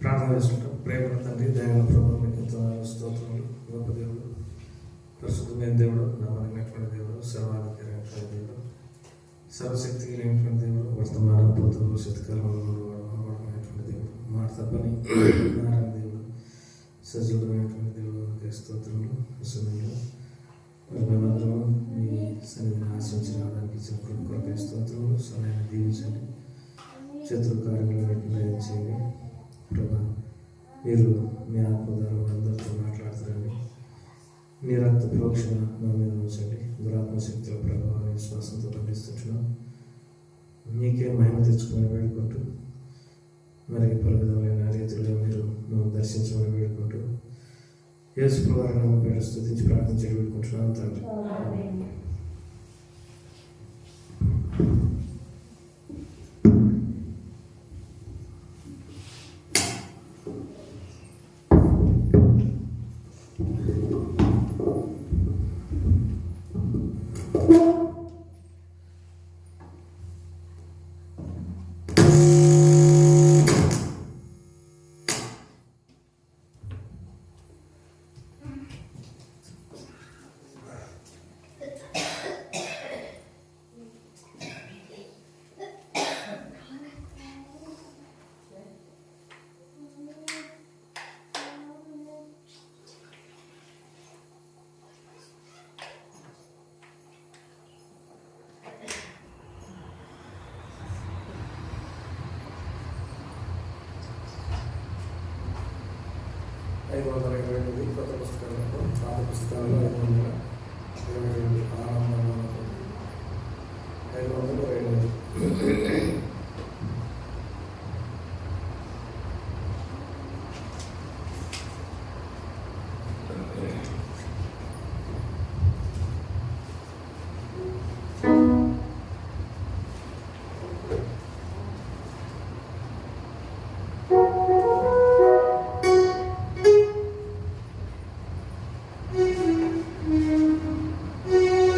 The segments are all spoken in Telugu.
ప్రార్థన చేసుకుంటాం. ప్రేమ తండ్రి, దయగల ప్రభావం, మీకు ఎంతో స్తోత్రములు. గొప్ప దేవుడు, పరిశుద్ధమైన దేవుడు, నమ్మకమైనటువంటి దేవుడు, సర్వాధికారైనటువంటి దేవుడు, సర్వశక్తి కలిగినటువంటి దేవుడు, వర్తమాన భూత భవిష్యత్ కాలంలో వాడమైనటువంటి దేవుడు, మాట తప్పని నారాయణ దేవుడు, సజీవుడమైనటువంటి దేవుడు, స్తోత్రములు. సమయంలో మేమందరం మీ సన్నిధిని ఆశ్రయించి రావడానికి ఇచ్చిన కొరకు స్తోత్రములు. సమయాన్ని దీవించండి, శత్రు కార్యములు చేయండి ప్రభా. మీరు మీ ఆత్మ ద్వారా అందరితో మాట్లాడతారండి. మీ రక్త ప్రోక్షణ మా మీద ఉంచండి. దురాత్మ శక్తుల ప్రభావాన్ని విశ్వాసంతో పండిస్తున్నాం. మీకే మహిమ తెచ్చుకొని వేడుకుంటూ, మరి పలు విధమైన రీతిలో మీరు మేము దర్శించమని వేడుకుంటూ, యేసు ప్రభువారి నామమున పేరు స్తుతించి ప్రార్థించి వేడుకుంటున్నాను తండ్రి. కొత్త పుస్తకాలకు, పాత పుస్తకాలలో 522 522 Thank you.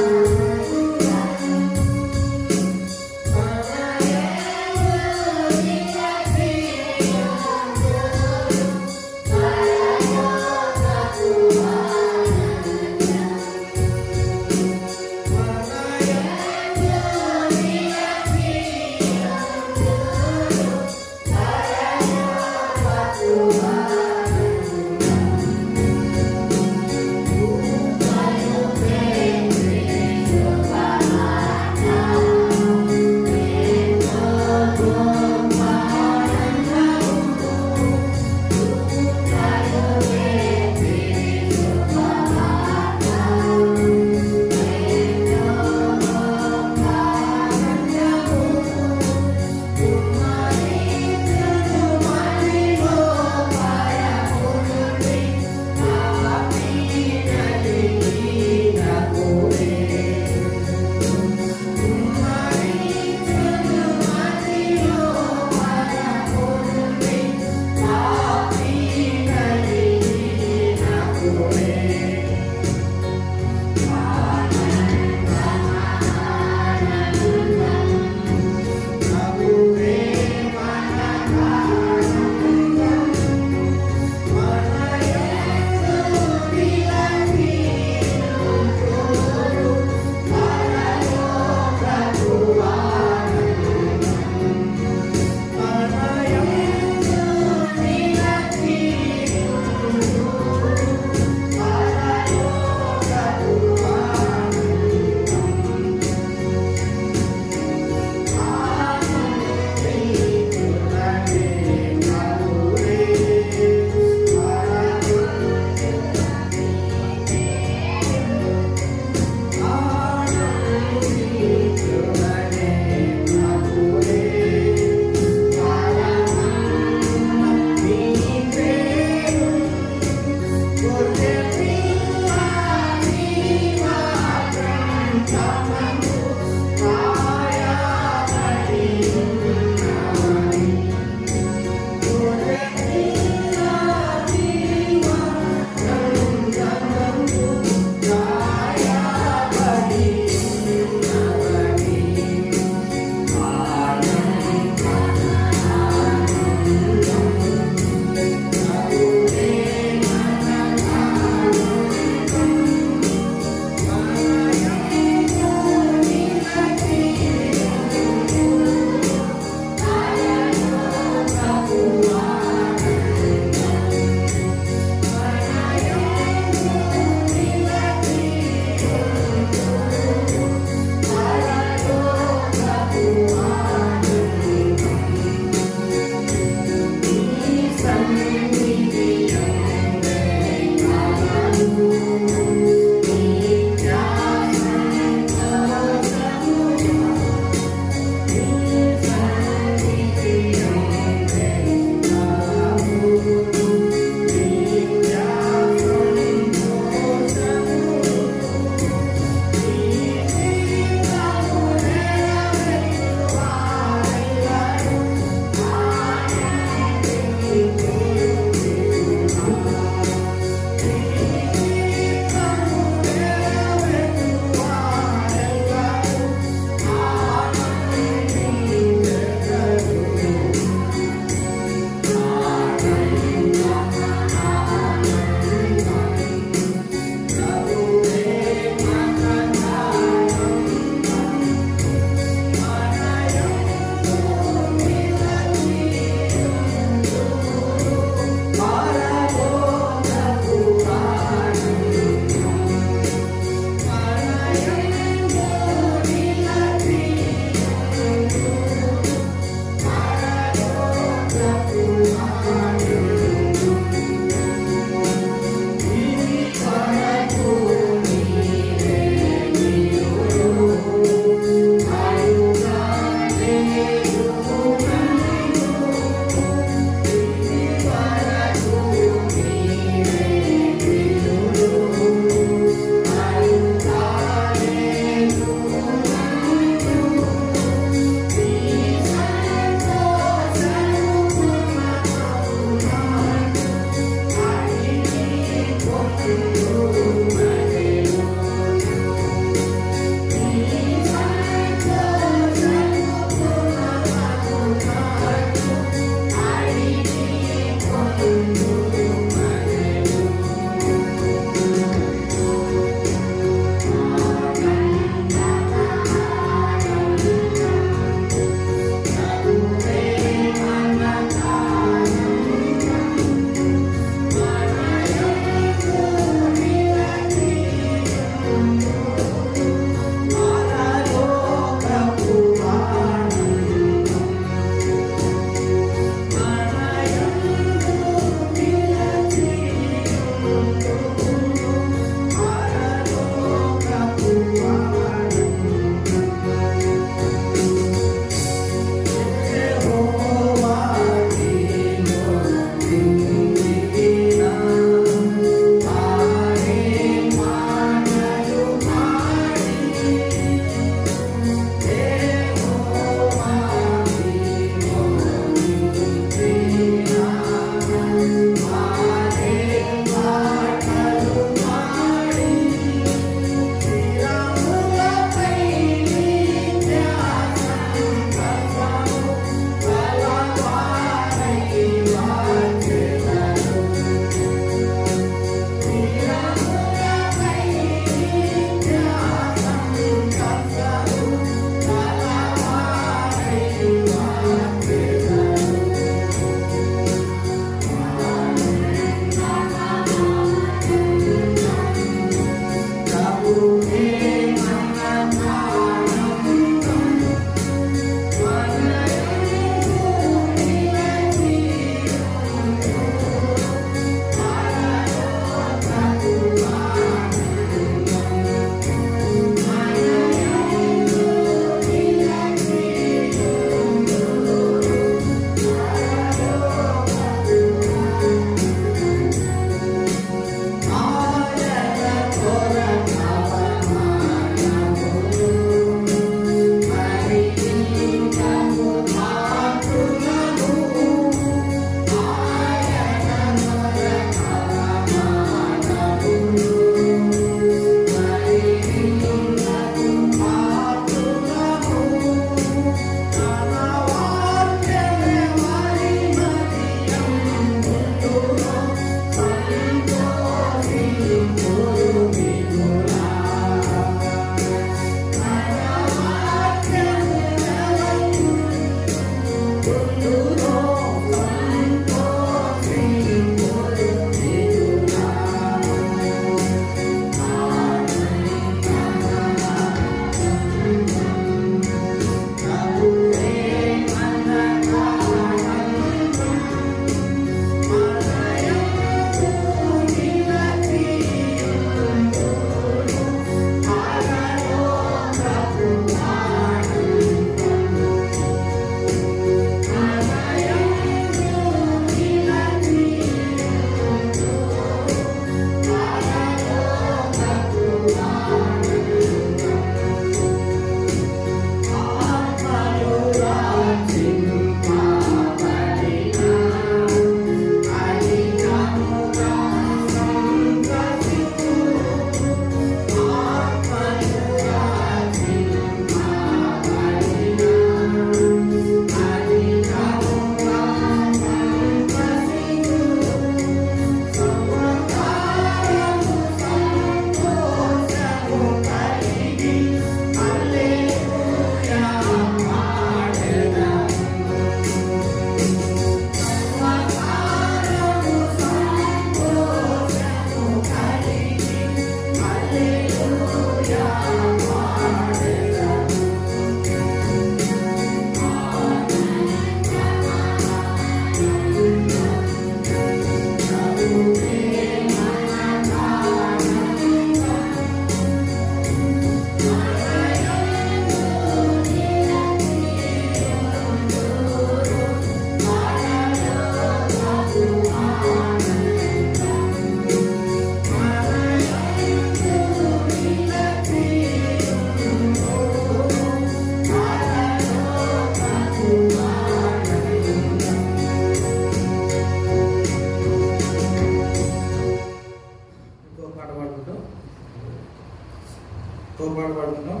పాట పాడుకుందాం.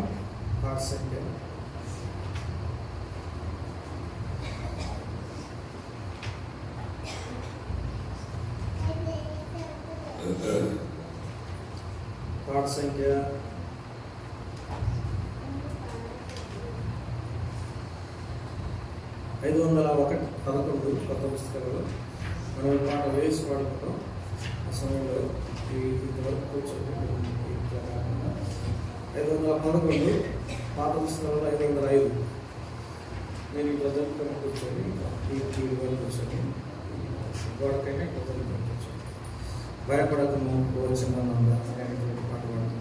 పాట సంఖ్య 511 కొత్త పుస్తకాలలో మనం ఈ పాట వేసి పాడుకుంటాం. ఆ సమయంలో ఇంతవరకు కూర్చొని 511 పాత పుస్తకాలలో 505 నేను ఈ ప్రజలతో కూర్చొని ఈ వరకు కూర్చొని గోడకైనా ప్రజలతో కూర్చొని భయపడకము వచ్చిన అనేటువంటి పాట పాడుకుంటాం.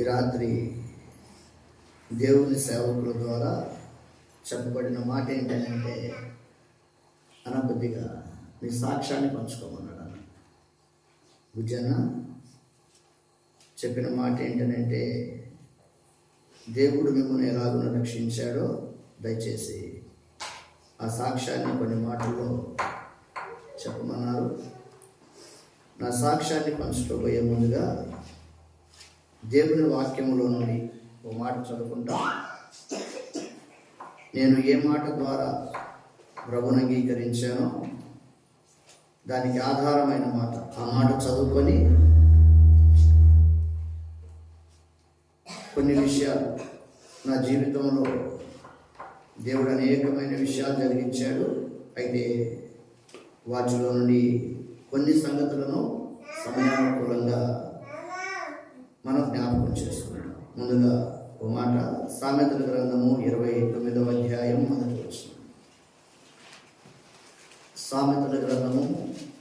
ఈ రాత్రి దేవుని సేవకుల ద్వారా చెప్పబడిన మాట ఏంటంటే అనబుద్ధిగా నీ సాక్ష్యాన్ని పంచుకోమన్నాడు అన్న. భుజన చెప్పిన మాట ఏంటంటే దేవుడు మిమ్మల్ని ఎలాగున రక్షించాడో దయచేసి ఆ సాక్ష్యాన్ని కొన్ని మాటల్లో చెప్పమన్నారు. నా సాక్ష్యాన్ని పంచుకోబోయే ముందుగా దేవుని వాక్యములో నుండి ఓ మాట చదువుకుంటా. నేను ఏ మాట ద్వారా ప్రభువును అంగీకరించానో దానికి ఆధారమైన మాట, ఆ మాట చదువుకొని కొన్ని విషయాలు నా జీవితంలో దేవుడు అనేకమైన విషయాలు జరిగించాడు. అయితే వాటిలో నుండి కొన్ని సంగతులను సమయానుకూలంగా మనం జ్ఞాపకం చేసుకున్నాం. ముందుగా ఓ మాట, సామెతల గ్రంథము 29వ అధ్యాయం 1వ వచనం. సామెతల గ్రంథము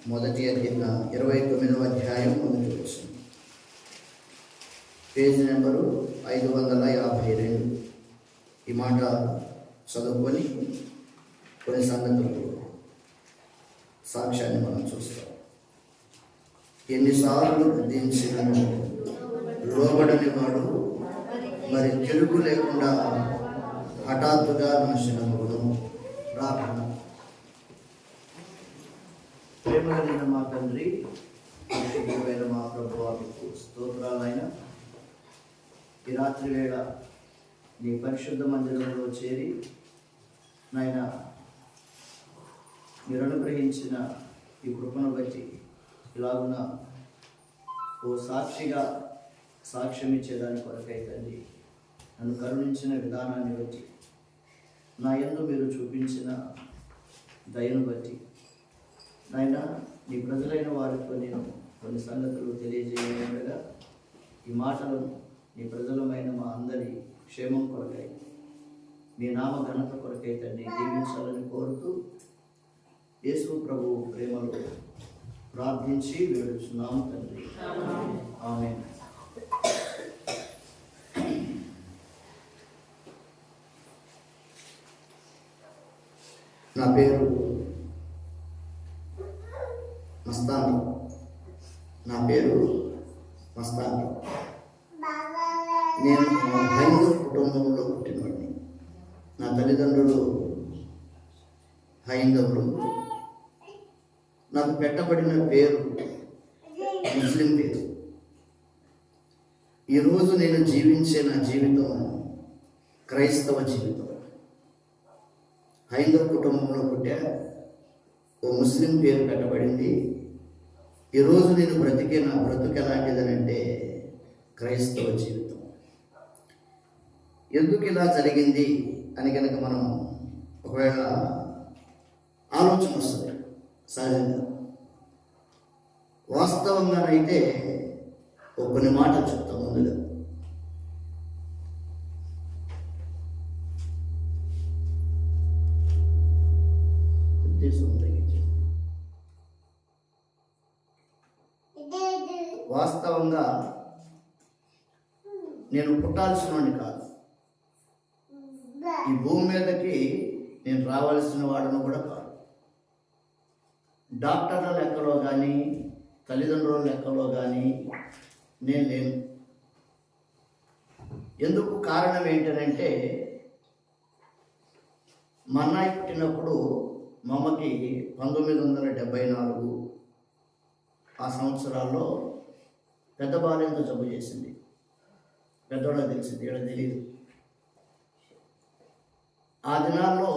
29వ అధ్యాయం 1వ వచనం, పేజీ నెంబరు 552. ఈ మాట చదువుకొని కొన్ని సంగతులు సాక్ష్యాన్ని మనం చూస్తాం. ఎన్నిసార్లు గద్దించినను లోబడని వాడు మరి తెలుగు లేకుండా హఠాత్తుగా నాశనమును ప్రార్థన. ప్రేమ కలిగిన మా తండ్రి, పరిశుద్ధమైన మా ప్రభువుకు స్తోత్రాలైన ఈ రాత్రి వేళ నీ పరిశుద్ధ మందిరంలో చేరి నాయన మీరు అనుగ్రహించిన ఈ కృపను బట్టి ఇలాగున్న ఓ సాక్షిగా సాక్ష్యం ఇచ్చేదాని కొరకై తండ్రి నన్ను కరుణించిన విధానాన్ని బట్టి, నా యందు మీరు చూపించిన దయను బట్టి నాయన నీ ప్రజలైన వారితో నేను కొన్ని సంగతులు తెలియజేయగా ఈ మాటలను నీ ప్రజలమైన మా అందరి క్షేమం కొరకై మీ నామ ఘనత కొరకై తండ్రి దీవించాలని కోరుతూ యేసు ప్రభు ప్రేమలో ప్రార్థించి వేడుచున్నాము తండ్రి, ఆమేన్. నా పేరు మస్తాని. నేను హైందవ కుటుంబంలో పుట్టినవాడిని. నా తల్లిదండ్రులు హైందవులు. నాకు పెట్టబడిన పేరు ముస్లిం పేరు. ఈరోజు నేను జీవించే నా జీవితం క్రైస్తవ జీవితం. హైందవ కుటుంబంలో పుట్టా, ఓ ముస్లిం పేరు పెట్టబడింది. ఈరోజు నేను బ్రతికే నా బ్రతుకు ఎలాంటిదనంటే క్రైస్తవ జీవితం. ఎందుకు ఇలా జరిగింది అని కనుక మనం ఒకవేళ ఆలోచన వస్తుంది సహజంగా. వాస్తవంగానైతే కొన్ని మాటలు చెప్తాం. ముందుగా వాస్తవంగా నేను పుట్టాల్సిన వాడిని కాదు. ఈ భూమి మీదకి నేను రావాల్సిన వాడను కూడా కాదు. డాక్టర్ల లెక్కలో కానీ తల్లిదండ్రుల లెక్కలో కానీ నేను లేను. ఎందుకు కారణం ఏంటంటే మా అన్నయ్య పుట్టినప్పుడు మా అమ్మకి 1974 ఆ సంవత్సరాల్లో పెద్ద బాల్యంతో జబ్బు చేసింది. పెద్దోళ్ళకి తెలిసింది, ఇక్కడ తెలియదు. ఆ దినాల్లో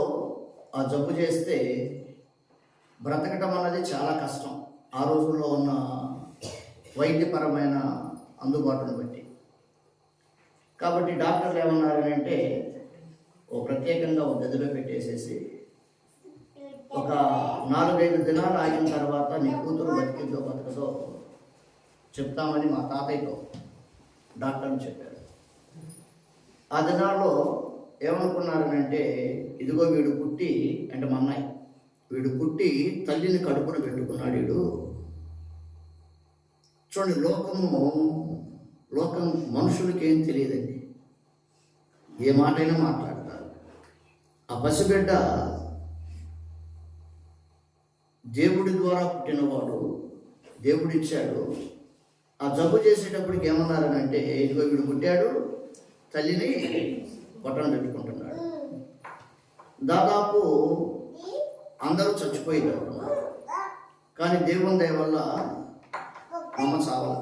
ఆ జబ్బు చేస్తే బ్రతకటం అన్నది చాలా కష్టం. ఆ రోజుల్లో ఉన్న వైద్యపరమైన అందుబాటును బట్టి. కాబట్టి డాక్టర్లు ఏమన్నారంటే ప్రత్యేకంగా ఒక గదిలో పెట్టేసేసి ఒక 4-5 దినాలు ఆగిన తర్వాత నీ కూతురు బతికిద్దో బతకదో చెప్తామని మా తాతయ్యతో డాక్టర్ని చెప్పారు. ఆ దినాల్లో ఏమనుకున్నారనంటే ఇదిగో వీడు పుట్టి, అంటే మా అన్నయ్య వీడు పుట్టి తల్లిని కడుపున పెట్టుకున్నాడు. వీడు చూడండి, లోకం మనుషులకి ఏం తెలియదండి, ఏ మాటైనా మాట్లాడతారు. ఆ పసిబిడ్డ దేవుడి ద్వారా పుట్టినవాడు, దేవుడిచ్చాడు. ఆ జబ్బు చేసేటప్పటికి ఏమన్నారనంటే, ఇదిగో వీడు పుట్టాడు, తల్లిని పొట్టన పెట్టుకుంటున్నాడు. దాదాపు అందరూ చచ్చిపోయారు, కానీ దేవుని దయ వల్ల అమ్మ చావల.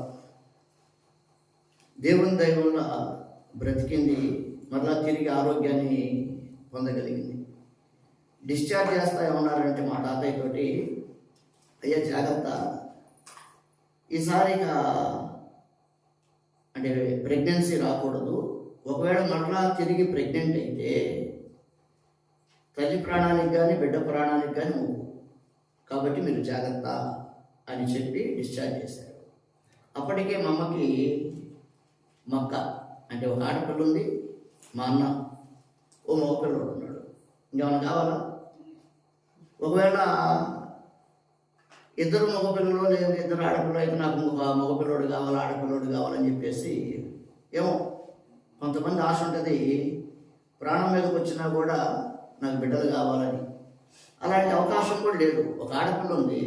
దేవుని దయ వల్ల బ్రతికింది, మరలా తిరిగి ఆరోగ్యాన్ని పొందగలిగింది. డిశ్చార్జ్ చేస్తా ఏమన్నారంటే మా తాతయ్య తోటి, అయ్యా జాగ్రత్త, ఈసారి అంటే ప్రెగ్నెన్సీ రాకూడదు, ఒకవేళ మరలా తిరిగి ప్రెగ్నెంట్ అయితే తల్లి ప్రాణానికి కానీ బిడ్డ ప్రాణానికి కానీ ముప్పు, కాబట్టి మీరు జాగ్రత్త అని చెప్పి డిశ్చార్జ్ చేశారు. అప్పటికే మా అమ్మకి మక్క అంటే ఒక ఆడపిల్ల ఉంది, మా అన్న ఓ మగపిల్లడు ఉన్నాడు. ఇంకేమైనా కావాలా? ఒకవేళ ఇద్దరు మగపిల్లలు లేదు ఇద్దరు ఆడపిల్లలు అయితే నాకు మగపిల్లోడు కావాలి, ఆడపిల్లోడు కావాలని చెప్పేసి, ఏమో కొంతమంది ఆశ ఉంటుంది, ప్రాణం మీదకి వచ్చినా కూడా నాకు బిడ్డలు కావాలని. అలాంటి అవకాశం కూడా లేదు. ఒక ఆడపిల్ల ఉంది,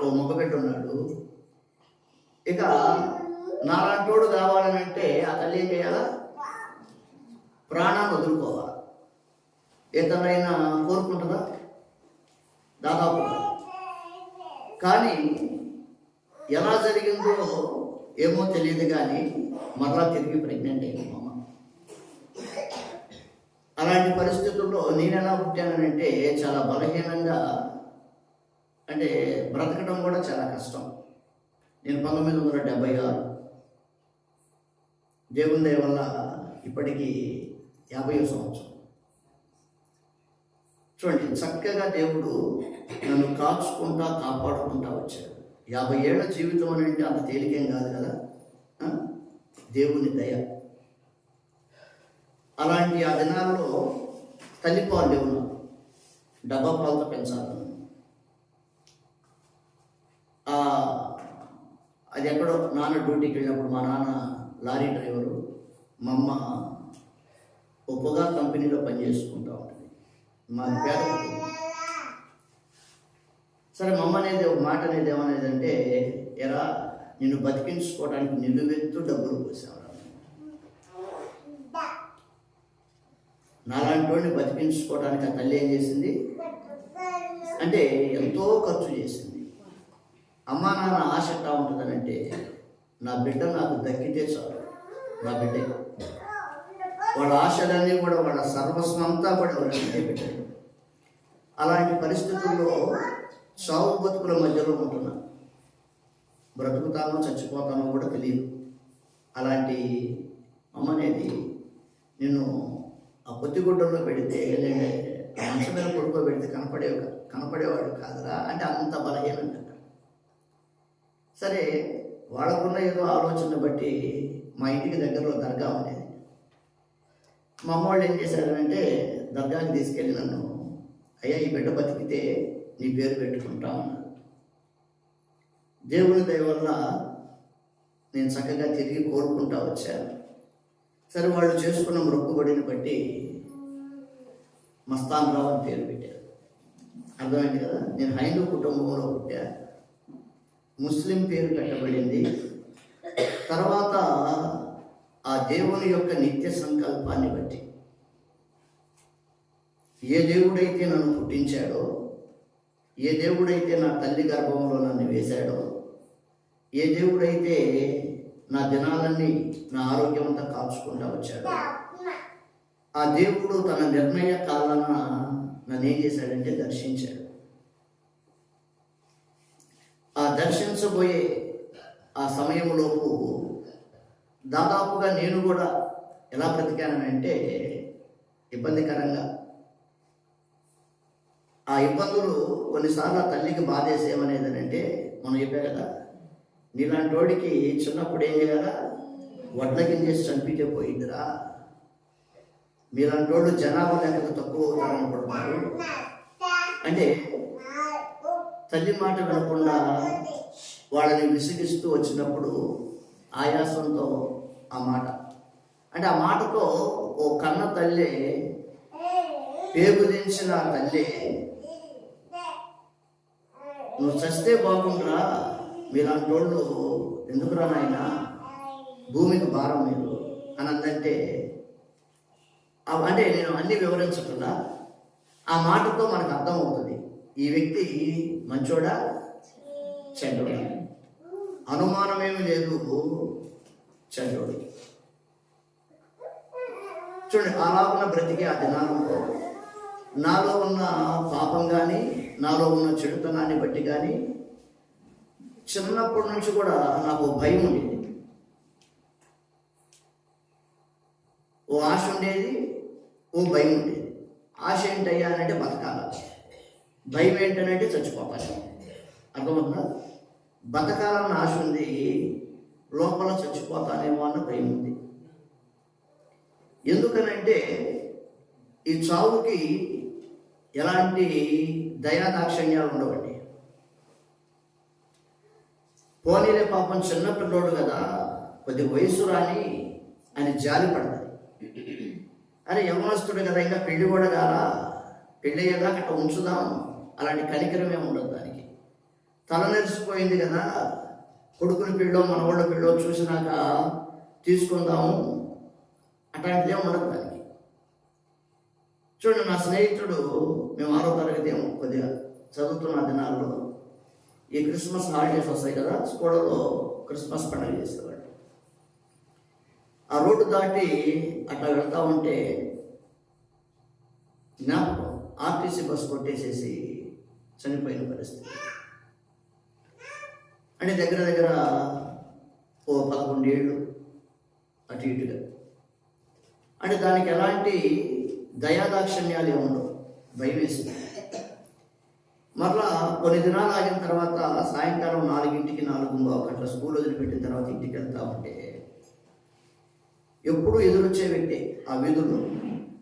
ఓ మగబిడ్డ ఉన్నాడు. ఇక నాలాంటోడు కావాలని అంటే ఆ తల్లి ఏం చేయాలా? ప్రాణాన్ని వదులుకోవాలి. ఏ తనైనా కోరుకుంటుందా? దాదాపు. కానీ ఎలా జరిగిందో ఏమో తెలియదు, కానీ మరలా తిరిగి ప్రెగ్నెంట్ అయింది మా అమ్మ. అలాంటి పరిస్థితుల్లో నేను ఎలా పుట్టానంటే చాలా బలహీనంగా, అంటే బ్రతకడం కూడా చాలా కష్టం. నేను 1976, దేవుని దయ వల్ల ఇప్పటికీ 50వ సంవత్సరం. చూడండి, చక్కగా దేవుడు నన్ను కాచుకుంటా కాపాడుకుంటా వచ్చాడు. 50 ఏళ్ల జీవితం అని అంటే అంత తేలికేం కాదు కదా, దేవుని దయ. అలాంటి ఆ దినాల్లో తల్లిపాలు లేవు, నాకు డబ్బా పాలతో పెంచాలి. అది ఎక్కడో నాన్న డ్యూటీకి వెళ్ళినప్పుడు, మా నాన్న లారీ డ్రైవరు, మా అమ్మ ఒక పొగా కంపెనీలో పనిచేసుకుంటూ ఉంటుంది. మా పేద కుటుంబం. సరే, మా అమ్మ అనేది ఒక మాట అనేది ఏమనేదంటే, ఎరా నిన్ను బతికించుకోవడానికి నిలువెత్తు డబ్బులు పోసావు, నాలాంటి వాడిని బతికించుకోవడానికి ఆ తల్లి ఏం చేసింది అంటే ఎంతో ఖర్చు చేసింది. అమ్మా నాన్న ఆశ ఎట్లా ఉంటుందనంటే, నా బిడ్డ నాకు దక్కితే చాలు, నా బిడ్డ. వాళ్ళ ఆశలన్నీ కూడా, వాళ్ళ సర్వస్వం అంతా కూడా వాళ్ళ బిడ్డే పెట్టారు. అలాంటి పరిస్థితుల్లో సాగు బతుకుల మధ్యలో ఉంటున్నా, బ్రతుకుతానో చచ్చిపోతానో కూడా తెలియదు. అలాంటి అమ్మ అనేది నిన్ను ఆ పొత్తిగుడ్డల్లో పెడితే, మంచం మీద పడుకోబెడితే కనపడేవాడు కాదురా అంటే అంత బలహీనంగా. సరే, వాళ్ళకున్న ఏదో ఆలోచన బట్టి మా ఇంటికి దగ్గరలో దర్గా ఉండేది. మా అమ్మ వాళ్ళు ఏం చేశారంటే, దర్గాకి తీసుకెళ్ళి నన్ను, అయ్యా ఈ బిడ్డ బతికితే నీ పేరు పెట్టుకుంటా అన్నారు. దేవుని దయ వల్ల నేను చక్కగా తిరిగి కోరుకుంటా వచ్చాను. సరే, వాళ్ళు చేసుకున్న మొక్కుబడిని బట్టి మస్తాన్ రావు అని పేరు పెట్టారు. అర్థమైంది కదా, నేను హైందవ కుటుంబంలో పుట్టా, ముస్లిం పేరు పెట్టబడింది. తర్వాత ఆ దేవుని యొక్క నిత్య సంకల్పాన్ని బట్టి, ఏ దేవుడైతే నన్ను పుట్టించాడో, ఏ దేవుడైతే నా తల్లి గర్భంలో నన్ను వేశాడో, ఏ దేవుడైతే నా దినాలన్నీ నా ఆరోగ్యం అంతా కాల్చుకుంటూ వచ్చాడో, ఆ దేవుడు తన నిర్ణయ కాలాన నన్ను ఏం చేశాడంటే దర్శించాడు. ఆ దర్శించబోయే ఆ సమయంలోపు దాదాపుగా నేను కూడా ఎలా బ్రతికానంటే ఇబ్బందికరంగా. ఆ ఇబ్బందులు కొన్నిసార్లు ఆ తల్లికి బాధేసేమనేది అంటే, మనం చెప్పే కదా, నీలాంటి వాడికి చిన్నప్పుడు ఏం చేయాలా, వడ్ల గింజేసి చంపితే పోయిందిరా, మీలాంటి వాళ్ళు జనాభా లెక్కకు తక్కువ అవుతారనుకుంటున్నారు అంటే, తల్లి మాట వినకుండా వాళ్ళని విసిగిస్తూ వచ్చినప్పుడు ఆయాసంతో ఆ మాట, అంటే ఆ మాటతో ఓ కన్న తల్లి, పేగు దించిన తల్లి, నువ్వు చస్తే బాగుండ్రా, మీలాంటి వాళ్ళు ఎందుకురా నాయన, భూమికి భారం మీరు అని అందంటే, అంటే నేను అన్ని వివరించకుండా ఆ మాటతో మనకు అర్థమవుతుంది ఈ వ్యక్తి మంచోడా చెడ్డోడా. అనుమానమేమి లేదు, చెడ్డోడు. చూడండి, అలాగున్న బ్రతికి ఆ దినాలలో నాలో ఉన్న పాపం కానీ, నాలో ఉన్న చెడుతనాన్ని బట్టి కానీ చిన్నప్పటి నుంచి కూడా నాకు భయం ఉండేది, ఓ ఆశ ఉండేది, ఓ భయం ఉండేది. ఆశ ఏంటయ్యా అంటే బతకాల, భయం ఏంటనంటే చచ్చిపోతాను. అర్థమవుతుందా? బతకాలన్న ఆశ ఉంది, లోపల చచ్చిపోతానేమో అన్న భయం ఉంది. ఎందుకనంటే ఈ చావుకి ఎలాంటి దయాదాక్షిణ్యాలు ఉండవండి. పోనీలే పాపం చిన్న పిల్లోడు కదా, కొద్ది వయసు రాని అని జాలి పడతాయి. అరే యవనస్తుడు కదా, ఇంకా పెళ్లి కూడా కాలా, పెళ్ళి అయ్యేదాకా అట్లా ఉంచుదాం, అలాంటి కనికరమే ఉండదు దానికి. తల నెరిసిపోయింది కదా, కొడుకుని పెళ్ళో మనవాళ్ళ పెళ్ళో చూసినాక తీసుకుందాము, అట్లాంటిదే ఉండదు దానికి. చూడండి, నా స్నేహితుడు, మేము 6వ తరగతి కొద్దిగా చదువుతున్న దినాల్లో ఈ క్రిస్మస్ హాలిడేస్ వస్తాయి కదా, స్కూళ్ళలో క్రిస్మస్ పండుగ చేసేవాడు. ఆ రోడ్డు దాటి అట్లా వెళ్తా ఉంటే జ్ఞాపకం, ఆర్టీసీ బస్సు కొట్టేసేసి చనిపోయిన పరిస్థితి. అంటే దగ్గర దగ్గర ఓ 11 ఏళ్ళు అటు ఇటుగా. అంటే దానికి ఎలాంటి దయాదాక్షిణ్యాలు ఉండవు, భయం వేసింది. మరలా కొన్ని దినాలు ఆగిన తర్వాత సాయంకాలం 4ంటికి 4:15 అట్లా స్కూల్ వదిలిపెట్టిన తర్వాత ఇంటికి వెళ్తా ఉంటే ఎప్పుడూ ఎదురొచ్చే వ్యక్తి ఆ వీధుల్లో.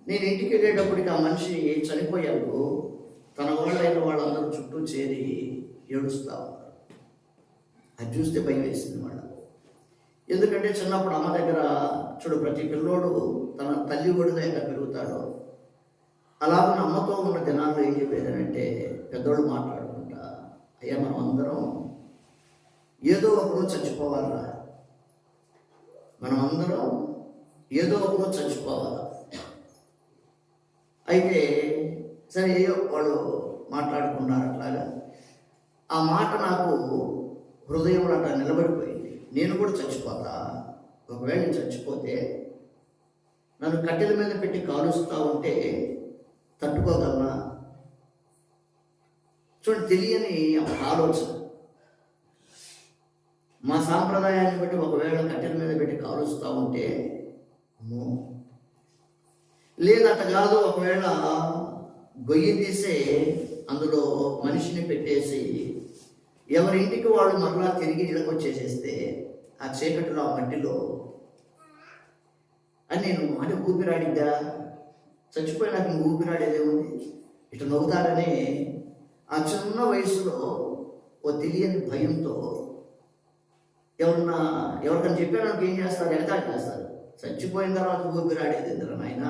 నేను ఇంటికి వెళ్ళేటప్పటికి ఆ మనిషి చనిపోయాడు, తన వాళ్ళైన వాళ్ళందరూ చుట్టూ చేరి ఏడుస్తా ఉన్నారు. అది చూస్తే భయం వేసింది మళ్ళీ. ఎందుకంటే చిన్నప్పుడు అమ్మ దగ్గర చూడు, ప్రతి పిల్లోడు తన తల్లి ఒడిలో ఎలా పెరుగుతాడో అలాగే అమ్మతో ఉన్న దినాల్లో ఏం చెప్పేదనంటే, పెద్దోళ్ళు మాట్లాడుకుంటా, అయ్యా మనం అందరం ఏదో ఒకరోజు చచ్చిపోవాలా, మనం అందరం ఏదో ఒకరోజు చచ్చిపోవాలా. అయితే సరే వాళ్ళు మాట్లాడుకున్నారు అట్లాగా. ఆ మాట నాకు హృదయంలో అట్లా నిలబడిపోయింది. నేను కూడా చచ్చిపోతా, ఒకవేళ నేను చచ్చిపోతే నన్ను కట్టెల మీద పెట్టి కాలుస్తూ ఉంటే తట్టుకోగలనా? చూడండి, తెలియని ఆలోచన. మా సాంప్రదాయాన్ని బట్టి ఒకవేళ కట్టెల మీద పెట్టి కాలుస్తూ ఉంటే లేదట కాదు, ఒకవేళ గొయ్యి తీసే అందులో మనిషిని పెట్టేసి ఎవరింటికి వాళ్ళు మరలా తిరిగి ఇళ్ళకొచ్చేసేస్తే ఆ చీకటిలో ఆ మట్టిలో అని నేను అంటే ఊపిరాడిద్దా, చచ్చిపోయినాక ఇంక ఊపిరాడేదేముంది, ఇటు నవ్వుతారని ఆ చిన్న వయసులో ఓ తెలియని భయంతో ఎవరికైనా చెప్పాను ఏం చేస్తారు, ఎగతాళి చేస్తారు. చచ్చిపోయిన తర్వాత ఊపిరాడేది ఎందుకు నాయన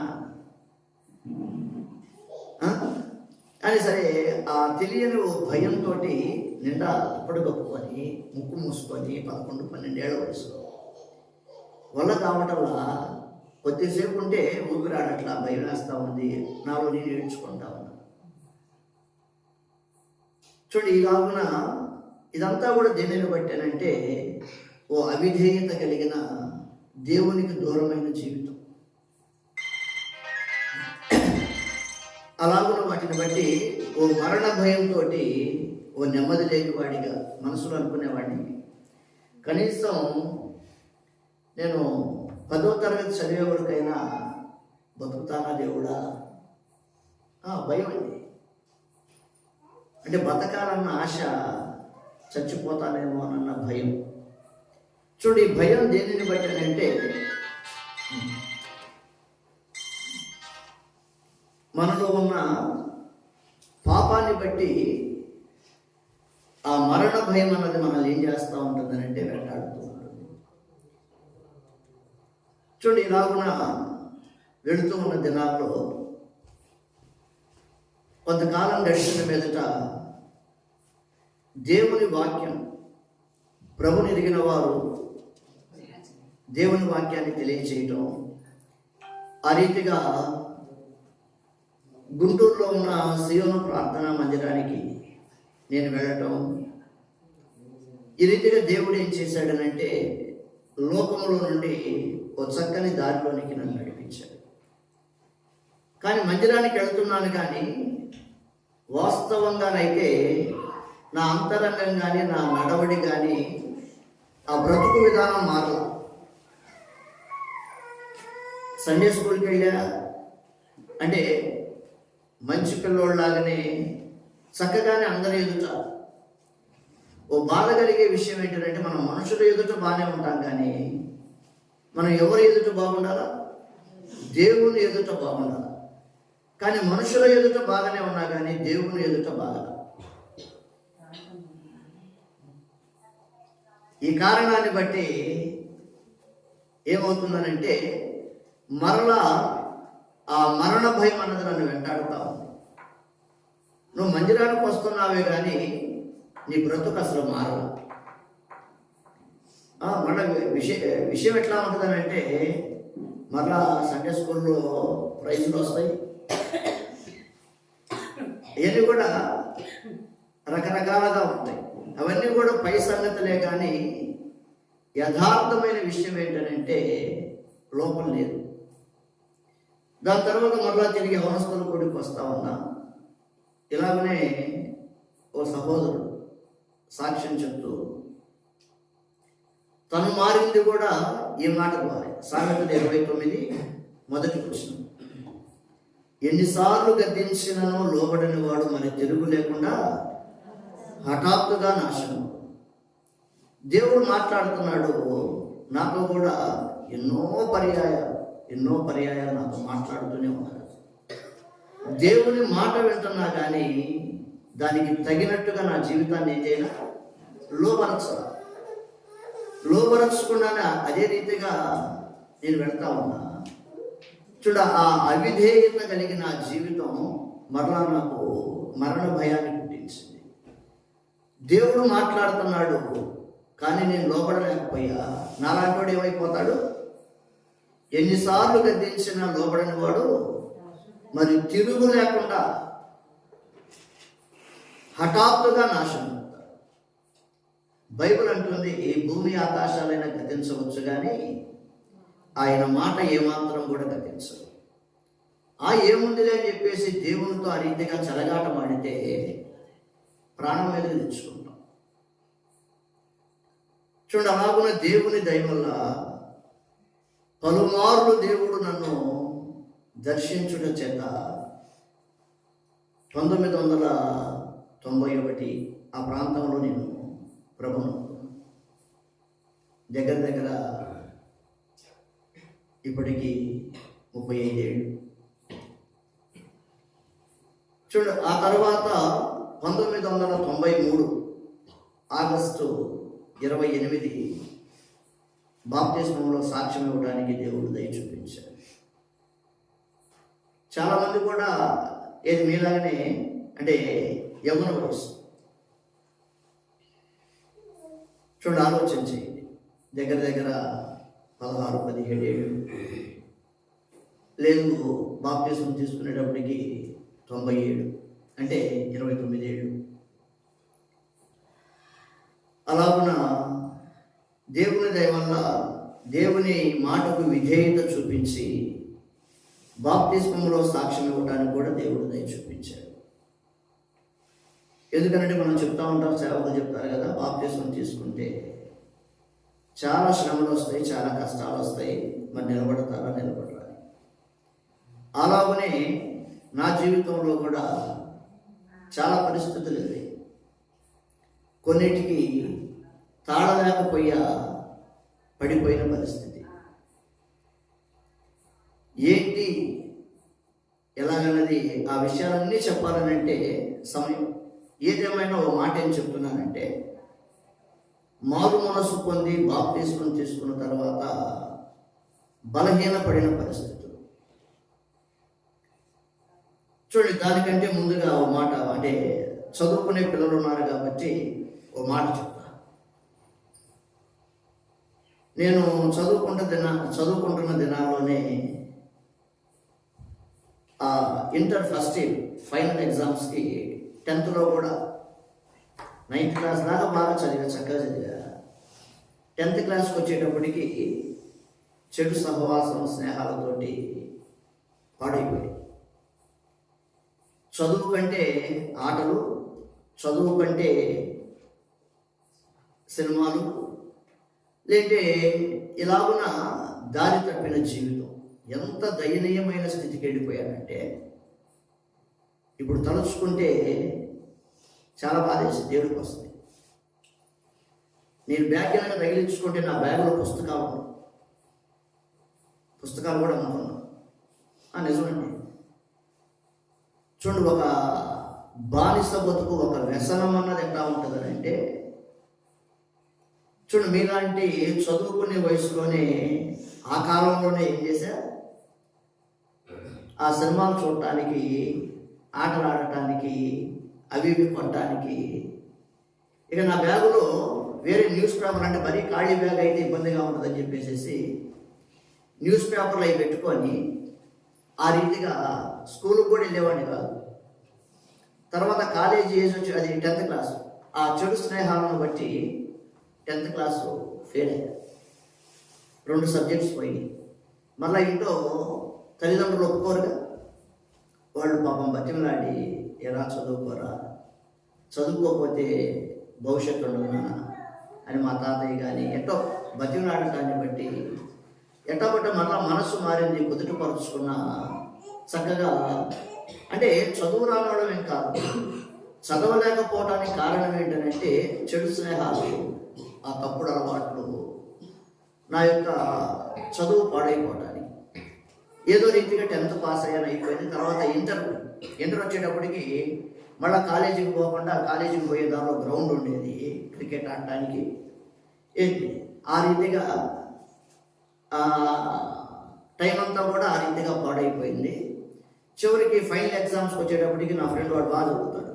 అని. సరే, ఆ తెలియని ఓ భయంతో నిండా అప్పుడు కప్పుకొని ముక్కు మూసుకొని 11-12 ఏళ్ల వయసులో వల్ల కావటంలా కొద్దిసేపు ఉంటే ఊపిరాడట్లా, భయం వేస్తూ ఉంది, నాలో నేను ఏడ్చుకుంటా ఉన్నా. చూడండి, ఇలాగున ఇదంతా కూడా దేనిని బట్టానంటే ఓ అవిధేయత కలిగిన దేవునికి దూరమైన జీవితం. అలాగున వాటిని బట్టి ఓ మరణ భయంతో ఓ నెమ్మది లేని వాడిగా మనసులో అనుకునేవాడిని. కనీసం నేను 10వ తరగతి చదివేవాడికైనా బతుకుతానా దేవుడా, భయం అండి. అంటే బతకాలన్న ఆశ, చచ్చిపోతానేమో అన్న భయం. చూడు, ఈ భయం దేనిని బట్టినంటే మనలో ఉన్న పాపాన్ని బట్టి ఆ మరణ భయం అన్నది మనల్ని ఏం చేస్తూ ఉంటుందనంటే వెంటాడుతూ ఉంటుంది. చూడండి, ఇలాగున వెళుతూ ఉన్న దినాల్లో కొంతకాలం గడిచిన మీదట దేవుని వాక్యం, ప్రభుని ఎరిగిన వారు దేవుని వాక్యాన్ని తెలియచేయటం, ఆ రీతిగా గుంటూరులో ఉన్న సియోను ప్రార్థనా మందిరానికి నేను వెళ్ళటం, ఈ రీతిగా దేవుడు ఏం చేశాడనంటే లోకంలో నుండి ఓ చక్కని దారిలోనికి నన్ను నడిపించాడు. కానీ మందిరానికి వెళ్తున్నాను, కానీ వాస్తవంగానైతే నా అంతరంగం కానీ నా నడవడి కానీ ఆ బ్రతుకు విధానం మారలా. సండే స్కూల్కి వెళ్ళా అంటే మంచి పిల్లోళ్ళలాగానే చక్కగానే అందరి ఎదుట. ఓ బాధ కలిగే విషయం ఏంటంటే మనం మనుషుల ఎదుట బాగానే ఉంటాం, కానీ మనం ఎవరి ఎదుట బాగుండాలా? దేవుని ఎదుట బాగుండాలి. కానీ మనుషుల ఎదుట బాగానే ఉన్నా, కానీ దేవుని ఎదుట బాగా. ఈ కారణాన్ని బట్టి ఏమవుతుందనంటే మరలా ఆ మరణ భయం అన్నది నన్ను వెంటాడుతా ఉంది. నువ్వు మందిరానికి వస్తున్నావే కానీ నీ బ్రతుకు అసలు మారదు. మళ్ళీ విషయం ఎట్లా ఉంటుందనంటే మరలా సండే స్కూల్లో ప్రైజులు వస్తాయి. ఇవన్నీ కూడా రకరకాలుగా ఉంటాయి. అవన్నీ కూడా పై సంగతులే, కానీ యథార్థమైన విషయం ఏంటంటే లోపం లేదు. దాని తర్వాత మరలా తిరిగి యవనస్తుల కూడికి వస్తా ఉన్నా. ఇలాగనే ఓ సహోదరుడు సాక్ష్యం చెప్తూ తను మారింది కూడా ఈ మాట ద్వారా. సామెతలు 29 మొదటి ప్రశ్న, ఎన్నిసార్లు గద్దించినను లోబడని వాడు మరి తిరుగు లేకుండా హఠాత్తుగా నాశనం. దేవుడు మాట్లాడుతున్నాడు నాతో కూడా ఎన్నో పర్యాయాలు నాతో మాట్లాడుతూనే ఉన్నాడు. దేవుని మాట వింటున్నా కానీ దానికి తగినట్టుగా నా జీవితాన్ని ఏం చేయాలి? లోపరచకుండానే అదే రీతిగా నేను వెళ్తా ఉన్నా. చూడ, ఆ అవిధేయత కలిగిన జీవితం మరలా నాకు మరణ భయాన్ని పుట్టించింది. దేవుడు మాట్లాడుతున్నాడు కానీ నేను లోపడలేకపోయా. నాలాంటి ఏమైపోతాడు? ఎన్నిసార్లు గద్దించినా లోపడని వాడు మరి తిరుగు లేకుండా హఠాత్తుగా నాశనం అవుతాడు. బైబిల్ అంటుంది ఈ భూమి ఆకాశాలైనా గతించవచ్చు, కానీ ఆయన మాట ఏమాత్రం కూడా గతించదు. ఏముందిలే అని చెప్పేసి దేవునితో ఆ రీతిగా చెలగాటమాడితే ప్రాణం మీద తెచ్చుకుంటాం. చూడండి, అలాగున్న దేవుని దయ వల్ల పలుమార్లు దేవుడు నన్ను దర్శించుట చేత 1991 ఆ ప్రాంతంలో నేను ప్రభును దగ్గర ఇప్పటికి 35 ఏళ్ళు. చూడు, ఆ తర్వాత 1993 ఆగస్టు 28 బాప్తిస్మంలో సాక్ష్యం ఇవ్వడానికి దేవుడు దయ చూపించాడు. చాలామంది కూడా ఏది మీలాగనే అంటే యవ్వన వయసు. చూడండి, ఆలోచించి దగ్గర 16-17 ఏళ్ళు. లేదు, బాప్తిస్మం తీసుకునేటప్పటికి 97 అంటే 29 ఏళ్ళు. అలాగున దేవుని దయ వల్ల దేవుని మాటకు విధేయత చూపించి బాప్తిస్మంలో సాక్ష్యం ఇవ్వడానికి కూడా దేవుడు దయ చూపించాడు. ఎందుకంటే మనం చెప్తా ఉంటాం, సేవకులు చెప్తారు కదా, బాప్తిస్మం తీసుకుంటే చాలా శ్రమలు వస్తాయి, చాలా కష్టాలు వస్తాయి, మరి నిలబడరా. అలాగనే నా జీవితంలో కూడా చాలా పరిస్థితులు ఉన్నాయి. కొన్నిటికి తాళలేకపోయా పడిపోయిన పరిస్థితి. ఏంటి ఎలాగన్నది ఆ విషయాలన్నీ చెప్పాలనంటే సమయం. ఏదేమైనా ఓ మాట ఏం చెప్తున్నానంటే, మారు మనసు పొంది బాప్తిస్మం తీసుకున్న తర్వాత బలహీనపడిన పరిస్థితులు. చూడండి, దానికంటే ముందుగా ఓ మాట, అంటే చదువుకునే పిల్లలు ఉన్నారు కాబట్టి ఓ మాట చెప్తా. నేను చదువుకుంటున్న దినాల్లోనే ఇంటర్ ఫస్ట్ ఇయర్ ఫైనల్ ఎగ్జామ్స్కి 10th కూడా 9th క్లాస్ దాకా బాగా చక్కగా చదివా. 10th క్లాస్కి వచ్చేటప్పటికి చెడు సహవాసం స్నేహాలతోటి పాడైపోయి, చదువు కంటే ఆటలు, చదువు కంటే సినిమాలు, లేదంటే ఇలాగున దారి తప్పిన జీవితం. ఎంత దయనీయమైన స్థితికి వెళ్ళిపోయానంటే ఇప్పుడు తలుచుకుంటే చాలా బాధేసి దేవుడికి వస్తుంది. నేను బ్యాగ్ కనుక తగిలించుకుంటే నా బ్యాగ్లో పుస్తకాలు కూడా అమ్ముకున్నాను. నిజమండి. చూడండి, ఒక బానిస బతుకు, ఒక వ్యసనం అన్నది ఎట్లా ఉంటుందని అంటే, చూడండి, మీలాంటి చదువుకునే వయసులోనే ఆ కాలంలోనే ఏం చేశా, ఆ సినిమాలు చూడటానికి, ఆటలు ఆడటానికి, అవి కొనటానికి. ఇక నా బ్యాగులో వేరే న్యూస్ పేపర్, అంటే మరీ ఖాళీ బ్యాగ్ అయితే ఇబ్బందిగా ఉంటుందని చెప్పేసి న్యూస్ పేపర్లు అవి పెట్టుకొని ఆ రీతిగా స్కూల్కి కూడా వెళ్ళేవాడిని కాదు. తర్వాత కాలేజీ ఏజ్ వచ్చి, అది 10th క్లాస్, ఆ చెడు స్నేహాలను బట్టి 10th క్లాస్ ఫెయిల్ అయ్యా. 2 సబ్జెక్ట్స్ పోయి మళ్ళీ ఇంట్లో తల్లిదండ్రులు ఒప్పుకోరుగా. వాళ్ళు పాపం బతిమలాడి, ఎలా చదువుకోరా, చదువుకోకపోతే భవిష్యత్తు ఉండదునా అని మా తాతయ్య కానీ ఎట్టో బతిమలాడటాన్ని బట్టి ఎట్టబట్ట మళ్ళా మనస్సు మారింది, కుదుటపరుచుకున్న చక్కగా. అంటే చదువు రావడం ఏం కాదు, చదవలేకపోవడానికి కారణం ఏంటంటే చెడు స్నేహాలు, ఆ తప్పుడు అలవాట్లు, నా యొక్క చదువు పాడైపోవటానికి. ఏదో రీతిగా 10th పాస్ అయ్యాను, అయిపోయింది. తర్వాత ఇంటర్ వచ్చేటప్పటికి మళ్ళీ కాలేజీకి పోకుండా, కాలేజీకి పోయే దానిలో గ్రౌండ్ ఉండేది క్రికెట్ ఆడటానికి. ఏంటి ఆ రీతిగా టైం అంతా కూడా ఆ రీతిగా పాడైపోయింది. చివరికి ఫైనల్ ఎగ్జామ్స్కి వచ్చేటప్పటికి నా ఫ్రెండ్ వాడు బాగా చదువుతాడు,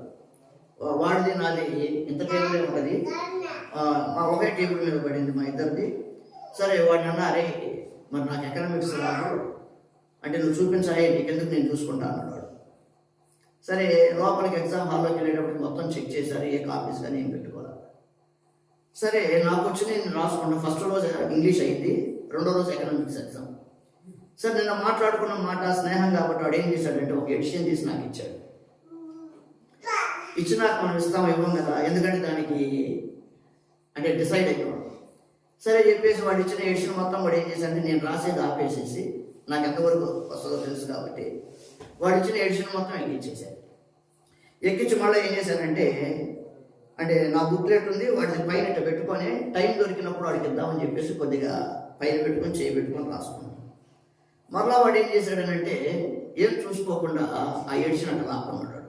వాడిది నాది ఇంత టేబుల్ ఉంటుంది, ఒకే టేబుల్ మీద పడింది మా ఇద్దరిది. సరే వాడిని అన్నా, అరే మరి నాకు ఎకనామిక్స్ రాదు అంటే నువ్వు చూపించాలి, నీకెందుకు నేను చూసుకుంటా అన్నాడు వాడు. సరే లోపలికి ఎగ్జామ్ హాల్లోకి వెళ్ళేటప్పటికి మొత్తం చెక్ చేశారు, ఏ కాపీస్ కానీ ఏం పెట్టుకోవాలి. సరే నాకు వచ్చి నేను రాసుకున్నా. ఫస్ట్ రోజు ఇంగ్లీష్ అయింది, 2వ రోజు ఎకనామిక్స్ ఎగ్జామ్. సరే నిన్న మాట్లాడుకున్న మాట స్నేహం కాబట్టి వాడు ఏం చేశాడంటే ఒక ఎడిషన్ తీసి నాకు ఇచ్చాడు. ఇచ్చినాక మనం ఇవ్వం కదా, ఎందుకంటే దానికి అంటే డిసైడ్ అయిపోవడం. సరే చెప్పేసి వాడు ఇచ్చిన ఎడిషన్ మొత్తం వాడు ఏం చేశాడంటే నేను రాసేది ఆపేసేసి, నాకు ఎంతవరకు వస్తుందో తెలుసు కాబట్టి వాడు ఇచ్చిన ఎడిషన్ మొత్తం ఎక్కించేశాడు. ఎక్కించి మళ్ళీ ఏం చేశానంటే, అంటే నా బుక్లెట్ ఉంది, వాడిని పైన ఇట్లా పెట్టుకొని టైం దొరికినప్పుడు వాడికి ఇద్దామని చెప్పేసి కొద్దిగా పైన పెట్టుకొని చేయి పెట్టుకొని రాసుకున్నాను. మరలా వాడు ఏం చేశాడనంటే ఏం చూసుకోకుండా ఆ ఎడిషన్ అంటే లాక్కున్నాడు.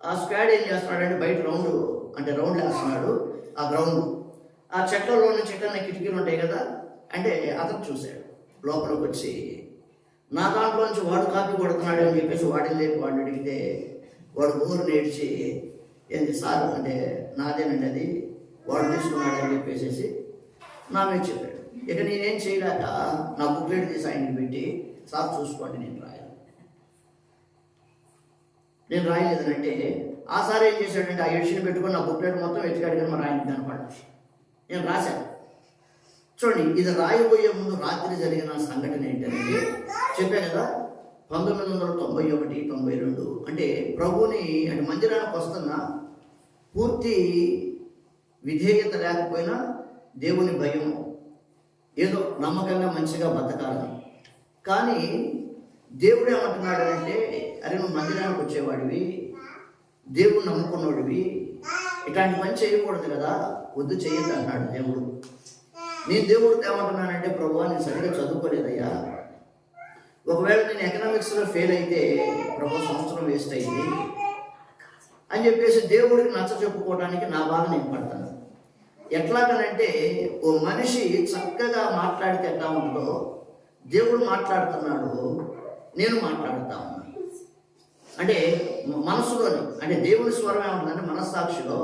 ఆ స్క్వాడ్ ఏం చేస్తున్నాడంటే బయట రౌండ్ వేస్తున్నాడు. ఆ గ్రౌండ్, ఆ చెట్లలో నుంచి ఎక్కడైనా కిటికీలు ఉంటాయి కదా, అంటే అతను చూశాడు. లోపలికి వచ్చి నా దాంట్లోంచి వాడు కాపీ కొడుతున్నాడు అని చెప్పేసి వాడిని అడిగితే వాడు ఊరు నేర్చి, ఏంది సార్ అంటే నాదేనండి అది, వాడు తీసుకున్నాడు అని చెప్పేసి నా మీద చెప్పాడు. ఇక నేనేం చేయలేక నా బుక్లెట్ తీసి ఆయనకి పెట్టి, సార్ చూసుకోండి నేను రాయలేదనంటే, ఆ సార్ ఏం చేశాడంటే ఆ ఎడిషన్ పెట్టుకొని నా బుక్లెట్ మొత్తం వెతికాడు కానీ మరి ఆయనకి కనపడ్డా. నేను రాశాను. చూడండి, ఇది రాయబోయే ముందు రాత్రి జరిగిన సంఘటన ఏంటంటే చెప్పా కదా, 1991, 92 అంటే ప్రభుని అంటే మందిరానికి వస్తున్న పూర్తి విధేయత లేకపోయినా దేవుని భయం, ఏదో నమ్మకంగా మంచిగా బతకాలని. కానీ దేవుడు ఏమంటున్నాడు అంటే, అరే నువ్వు మందిరానికి వచ్చేవాడివి, దేవుడు నమ్ముకున్నవాడివి, ఇట్లాంటి పని చేయకూడదు కదా, వద్దు చేయొద్దు అన్నాడు దేవుడు. నేను దేవుడితో ఏమంటున్నానంటే, ప్రభువా నేను సరిగ్గా చదువుకోలేదయ్యా, ఒకవేళ నేను ఎకనామిక్స్లో ఫెయిల్ అయితే ప్రభు సంవత్సరం వేస్ట్ అయింది అని చెప్పేసి దేవుడికి నచ్చ చెప్పుకోవడానికి నా బాధ నేను పడతాను. ఎట్లాగనంటే ఓ మనిషి చక్కగా మాట్లాడితే ఎట్లా ఉంటుందో దేవుడు మాట్లాడుతున్నాడు, నేను మాట్లాడుతా ఉన్నాను. అంటే మనసులోని, అంటే దేవుని స్వరం ఏముంటుందంటే మనస్సాక్షిలో,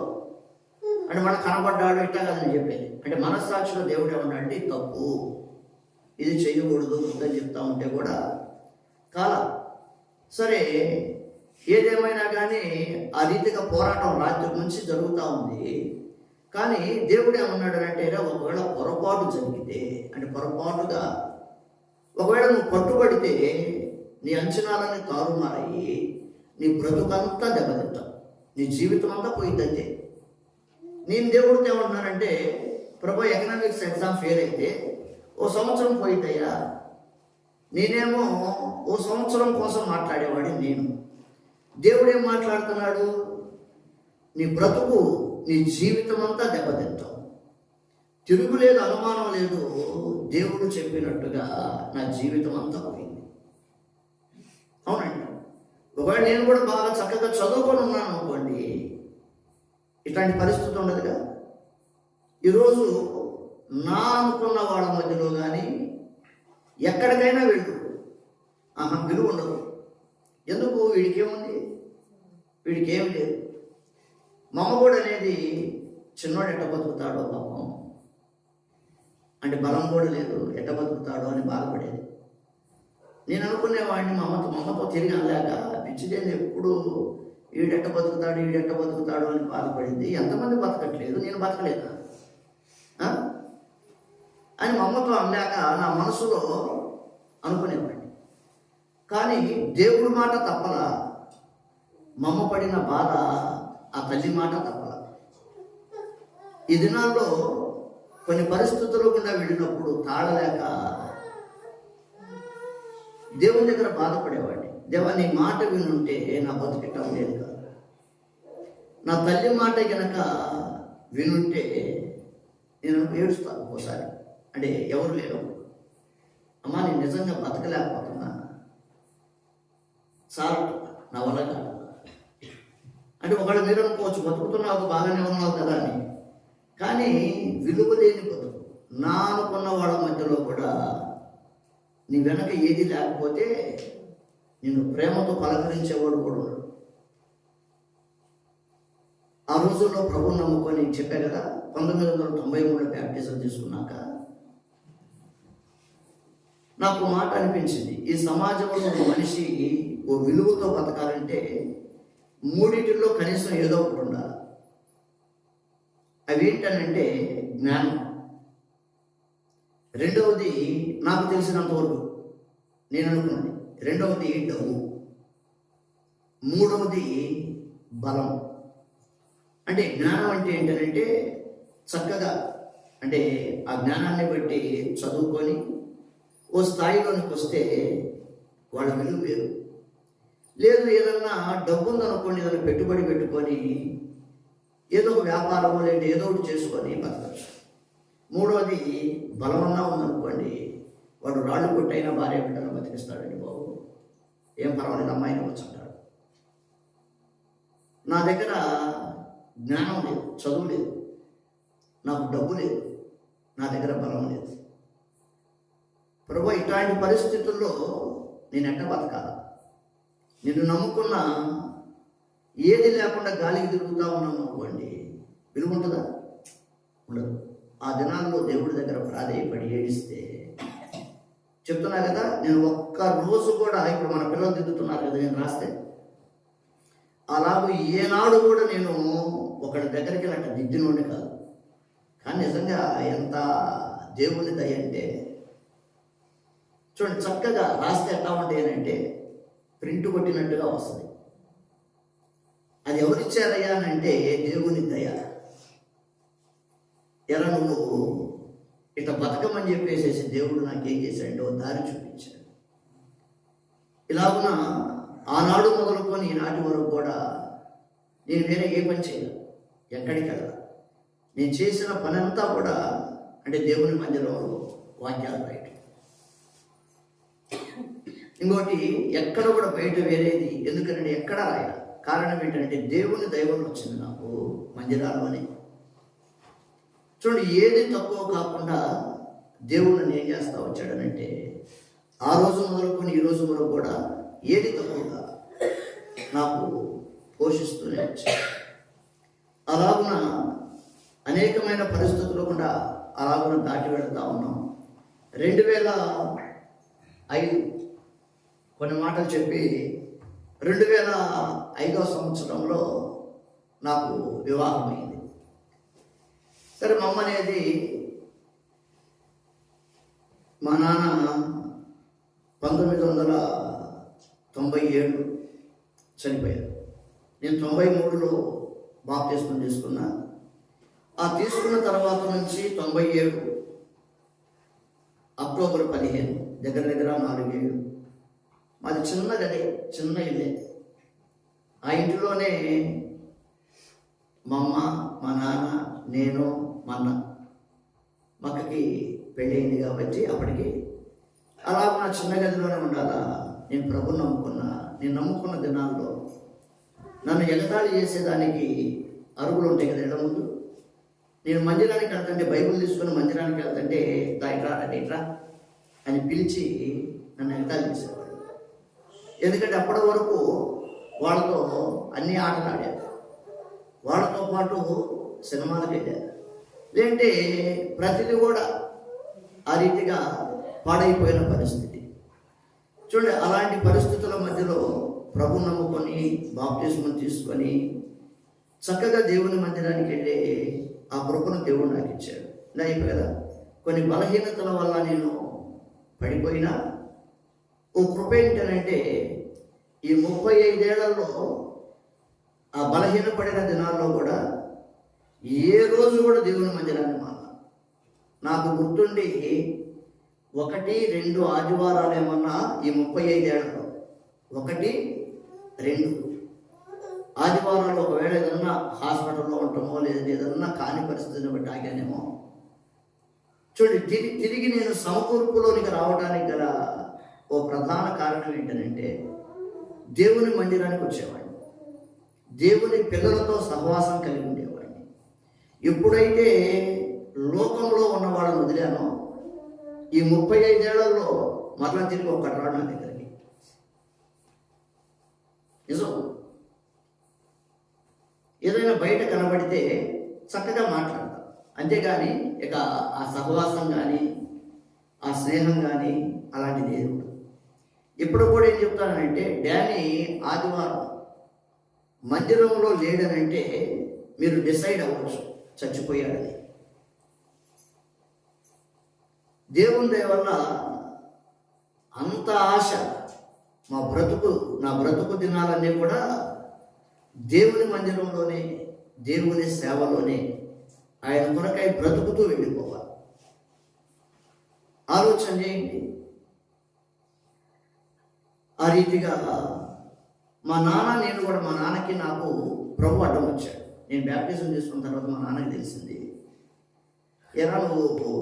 అంటే మనకు కనబడ్డాడు ఇట్లా కాదని చెప్పేది. అంటే మనస్సాక్షిలో దేవుడు ఏమన్నాడంటే ఇది తప్పు, ఇది చేయకూడదు అని చెప్తా ఉంటే కూడా కాలా. సరే, ఏదేమైనా కానీ ఆ రీతిగా పోరాటం రాత్రి నుంచి జరుగుతూ ఉంది. కానీ దేవుడు ఏమన్నాడు అంటే, ఒకవేళ పొరపాటు జరిగితే, అంటే పొరపాటుగా ఒకవేళ నువ్వు పట్టుబడితే నీ అంచనాలని తారుమారయ్యి నీ బ్రతుకంతా దెబ్బతింటావు, నీ జీవితం అంతా పోయిందంతే. నేను దేవుడితో ఏమంటున్నానంటే, ప్రభు ఎకనామిక్స్ ఎగ్జామ్ ఫెయిల్ అయితే ఓ సంవత్సరం పోయిద్దయ్యా, నేనేమో ఓ సంవత్సరం కోసం మాట్లాడేవాడి నేను. దేవుడు ఏం మాట్లాడుతున్నాడు, నీ బ్రతుకు నీ జీవితం అంతా దెబ్బతింటావు, తిరుగులేదు, అనుమానం లేదు. దేవుడు చెప్పినట్టుగా నా జీవితం అంతా పోయింది. అవునండి. ఒకవేళ నేను కూడా బాగా చక్కగా చదువుకొని ఉన్నాను అనుకోండి, ఇట్లాంటి పరిస్థితి ఉండదుగా. ఈరోజు నా అనుకున్న వాళ్ళ మధ్యలో కానీ ఎక్కడికైనా వెళ్ళు, విలువ ఉండదు. ఎందుకు? వీడికేముంది, వీడికి ఏమి లేదు. మమ్మగోడు అనేది చిన్నోడు ఎట్ట బతుకుతాడో పాపం, అంటే బలం కూడా లేదు, ఎట్ట బతుకుతాడో అని బాధపడేది. నేను అనుకునేవాడిని మమ్మతో తిరిగి అనలేక, పిచ్చిదేని ఎప్పుడు వీడెట్ట బతుకుతాడు అని బాధపడింది. ఎంతమంది బతకట్లేదు, నేను బతకలేదా అని మమ్మతో అనలేక నా మనసులో అనుకునేవాడిని. కానీ దేవుడి మాట తప్పలా, మమ్మ పడిన బాధ ఆ తల్లి మాట తప్పలా. ఈ దినాల్లో కొన్ని పరిస్థితుల్లో గుండా వెళ్ళినప్పుడు తాళలేక దేవుని దగ్గర బాధపడేవాడిని. దేవా, నీ మాట వినుంటే నా బతుకటం లేదు కాదు, నా తల్లి మాట కనుక వినుంటే నేను ఏడుస్తాను ఒక్కోసారి. అంటే ఎవరు లేరు, అమ్మా నేను నిజంగా బతకలేకపోతున్నా, సార్ నా వల్ల కాదు. అంటే ఒకవేళ మీరు అనుకోవచ్చు బతుకుతున్నావు బాగానే ఉన్నావు కదా అని, కానీ విలువ లేని బతుకు. నా అనుకున్న వాళ్ళ మధ్యలో కూడా నీ వెనక ఏది లేకపోతే నిన్ను ప్రేమతో పలకరించేవాడు కూడా ఉన్నాడు. ఆ రోజుల్లో ప్రభువుని నమ్ముకొని చెప్పా కదా, 1993 బ్యాప్టిజం తీసుకున్నాక నాకు మాట అనిపించింది, ఈ సమాజంలో మనిషి ఓ విలువతో బతకాలంటే మూడింటిలో కనీసం ఏదో ఒకటి ఉండాలి. అవి ఏంటనంటే జ్ఞానం, రెండవది నాకు తెలిసినంత వరకు నేను అనుకున్నది, రెండవది డబ్బు, మూడవది బలం. అంటే జ్ఞానం అంటే ఏంటంటే చక్కగా, అంటే ఆ జ్ఞానాన్ని బట్టి చదువుకొని ఓ స్థాయిలోనికి వస్తే వాళ్ళ విలువ వేరు. లేదు ఏదన్నా డబ్బు ఉందనుకోండి, ఏదైనా పెట్టుబడి పెట్టుకొని ఏదో ఒక వ్యాపారమో లేదు ఏదో ఒకటి చేసుకొని బతకచ్చు. మూడవది బలమన్నా ఉందనుకోండి, వాడు రాళ్ళు కొట్టైనా భార్య బిడ్డలు బతికిస్తాడండి బాబు, ఏం పర్వాలేదు అమ్మాయిని వచ్చంటాడు. నా దగ్గర జ్ఞానం లేదు, చదువు లేదు, నాకు డబ్బు లేదు, నా దగ్గర బలం లేదు. ప్రభు, ఇట్లాంటి పరిస్థితుల్లో నేను ఎట్ట బతకాల? నిన్ను నమ్ముకున్న ఏది లేకుండా గాలికి తిరుగుతూ ఉన్నాను అనుకోండి, విలువ ఉంటుందా? ఉండదు. ఆ దినాల్లో దేవుడి దగ్గర ప్రాధేయపడి ఏడిస్తే, చెప్తున్నా కదా, నేను ఒక్క రోజు కూడా, ఇప్పుడు మన పిల్లలు దిద్దుతున్నారు కదా, నేను రాస్తే అలాగూ ఏనాడు కూడా నేను ఒకటి దగ్గరికి అట్లా దిద్దినోడి కాదు. కానీ నిజంగా ఎంత దేవుని దయ అంటే, చూడండి చక్కగా రాస్తే ఎట్లా ఉంటాయనంటే ప్రింట్ కొట్టినట్టుగా వస్తుంది. అది ఎవరిచ్చారయ్యా అని అంటే దేవుని దయ. ఎలా నువ్వు ఇట్లా బతకమని చెప్పేసేసి దేవుడు నాకేం చేశాడంటే దారి చూపించాడు. ఇలాగున ఆనాడు మొదలుకొని ఈనాటి వరకు కూడా నేను వేరే ఏ పని చేయను, ఎక్కడికి వెళ్ళా. నేను చేసిన పని అంతా కూడా అంటే దేవుని మందిరంలో వాక్యాలు రాయటం. ఇంకోటి ఎక్కడ కూడా బయట వేరేది ఎందుకంటే ఎక్కడ రాయాలి. కారణం ఏంటంటే దేవుని దైవం వచ్చింది నాకు మందిరాల్లోనే. చూడండి, ఏది తక్కువ కాకుండా దేవుడు నన్ను ఏం చేస్తా వచ్చాడనంటే, ఆ రోజు మొదలుకొని ఈ రోజు వరకు కూడా ఏది తక్కువగా నాకు పోషిస్తూనే వచ్చాడు. అలాగున అనేకమైన పరిస్థితులు కూడా అలాగున దాటి వెళుతూ ఉన్నాం. 2005 కొన్ని మాటలు చెప్పి 2005వ సంవత్సరంలో నాకు వివాహమైంది. సరే, మా అమ్మ అనేది మా నాన్న 1997 చనిపోయారు. నేను 93లో బాప్తిస్మం తీసుకున్నా. ఆ తీసుకున్న తర్వాత నుంచి 97 అక్టోబర్ 15 దగ్గర 4 ఏళ్ళు. మాది చిన్న గదే, చిన్న ఇల్లే. ఆ ఇంటిలోనే మా అమ్మ, మా నాన్న, నేను, మా అన్న. మా అక్కకి పెళ్ళయింది కాబట్టి అప్పటికి అలా నా చిన్న గదిలోనే ఉండాలా. నేను ప్రభుని నమ్ముకున్నా. నేను నమ్ముకున్న దినాల్లో నన్ను ఎగతాళి చేసేదానికి అరుగులు ఉంటాయి కదా ఇళ్ళ ముందు. నేను మందిరానికి వెళ్తుంటే, బైబిల్ తీసుకుని మందిరానికి వెళ్తుంటే, ఇట్రా ఇట్రా అని పిలిచి నన్ను ఎగతాళి చేసేవాడు. ఎందుకంటే అప్పటి వరకు వాళ్ళతో అన్ని ఆటలు ఆడారు, వాళ్ళతో పాటు సినిమాలకు వెళ్ళారు. లేదంటే ప్రతిదీ కూడా ఆ రీతిగా పాడైపోయిన పరిస్థితి. చూడండి, అలాంటి పరిస్థితుల మధ్యలో ప్రభు నమ్ముకొని బాప్తిస్మం తీసుకొని చక్కగా దేవుని మందిరానికి వెళ్ళి ఆ కృపను దేవుడు నాకు ఇచ్చాడు. ఇలా అయిపోయి కదా, కొన్ని బలహీనతల వల్ల నేను పడిపోయినా ఓ కృప ఏంటంటే, ఈ 35 ఏళ్లలో ఆ బలహీనపడిన దినాల్లో కూడా ఏ రోజు కూడా దేవుని మందిరాన్ని నాకు గుర్తుండి 1-2 ఆదివారాలు ఏమన్నా ఈ 35 ఏళ్లలో 1-2 ఆదివారాలు ఒకవేళ ఏదన్నా హాస్పిటల్లో ఉంటామో లేదా ఏదన్నా కాని పరిస్థితిని బట్టి ఆగానేమో. చూడండి, తిరిగి నేను సమకూర్పులోనికి రావడానికి గల ఓ ప్రధాన కారణం ఏంటంటే, దేవుని మందిరానికి వచ్చేవాడిని, దేవుని పిల్లలతో సహవాసం కలిగి ఉండేవాడిని. ఎప్పుడైతే లోకంలో ఉన్న వాళ్ళని వదిలానో, ఈ 35 ఏళ్లలో మరలా తిరిగి ఒకటి రాడు నా దగ్గరికి. నిజం. ఏదైనా బయట కనబడితే చక్కగా మాట్లాడతాం, అంతేగాని ఇక ఆ సహవాసం కానీ ఆ స్నేహం కానీ అలాంటిది ఏది ఉండదు. ఇప్పుడు కూడా ఏం చెప్తానంటే, డానీ ఆదివారం మందిరంలో లేడనంటే మీరు డిసైడ్ అవ్వచ్చు చచ్చిపోయాడని. దేవుని దయ వల్ల అంత ఆశ, నా బ్రతుకు దినాలన్నీ కూడా దేవుని మందిరంలోనే, దేవుని సేవలోనే ఆయన కొరకై బ్రతుకుతూ వెళ్ళిపోవాలి. ఆలోచన చేయండి. ఆ రీతిగా మా నాన్న, నేను కూడా మా నాన్నకి నాకు ప్రభు అడ్డం వచ్చాడు. నేను బ్యాప్టిజం చేసుకున్న తర్వాత మా నాన్నకి తెలిసింది, ఎరా నువ్వు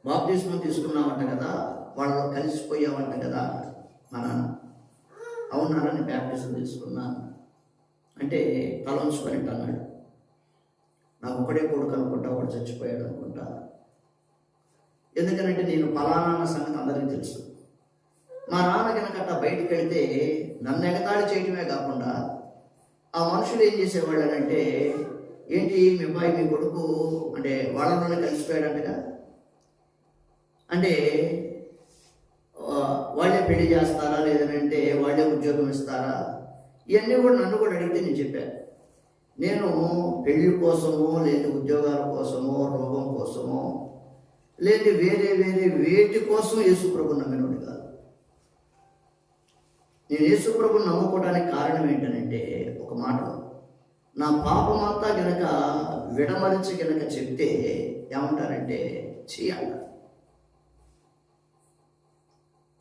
బాప్టిజం తీసుకున్నావంట కదా, వాళ్ళలో కలిసిపోయావంట కదా. మా నాన్న, అవునా, నేను బ్యాప్టిజం తీసుకున్నా అంటే తల ఉంచుకొని అన్నాడు. నాకు ఒకడే కొడుకు అనుకుంటా, వాడు చచ్చిపోయాడు అనుకుంటా. ఎందుకనంటే నేను పలానా సంగతి అందరికీ తెలుసు. మా నాన్న కనుక బయటికి వెళితే నన్ను ఎగతాళి చేయటమే కాకుండా ఆ మనుషులు ఏం చేసేవాళ్ళు అంటే, ఏంటి మీ అబ్బాయి, మీ కొడుకు అంటే వాళ్ళలోనే కలిసిపోయాడంటగా, అంటే వాళ్ళే పెళ్లి చేస్తారా లేదంటే వాళ్ళే ఉద్యోగం ఇస్తారా, ఇవన్నీ కూడా నన్ను కూడా అడిగితే నేను చెప్పాను. నేను పెళ్లి కోసమో లేదా ఉద్యోగాల కోసమో రోగం కోసమో లేదా వేరే వేటి కోసం యేసుప్రభుని నమ్మినోడు కాదు. నేను యేసుప్రభుని నమ్ముకోవడానికి కారణం ఏంటంటే, ఒక మాట, నా పాపమంతా గనక విడమరిచి గనక చెప్తే ఏమంటారంటే చేయాలి.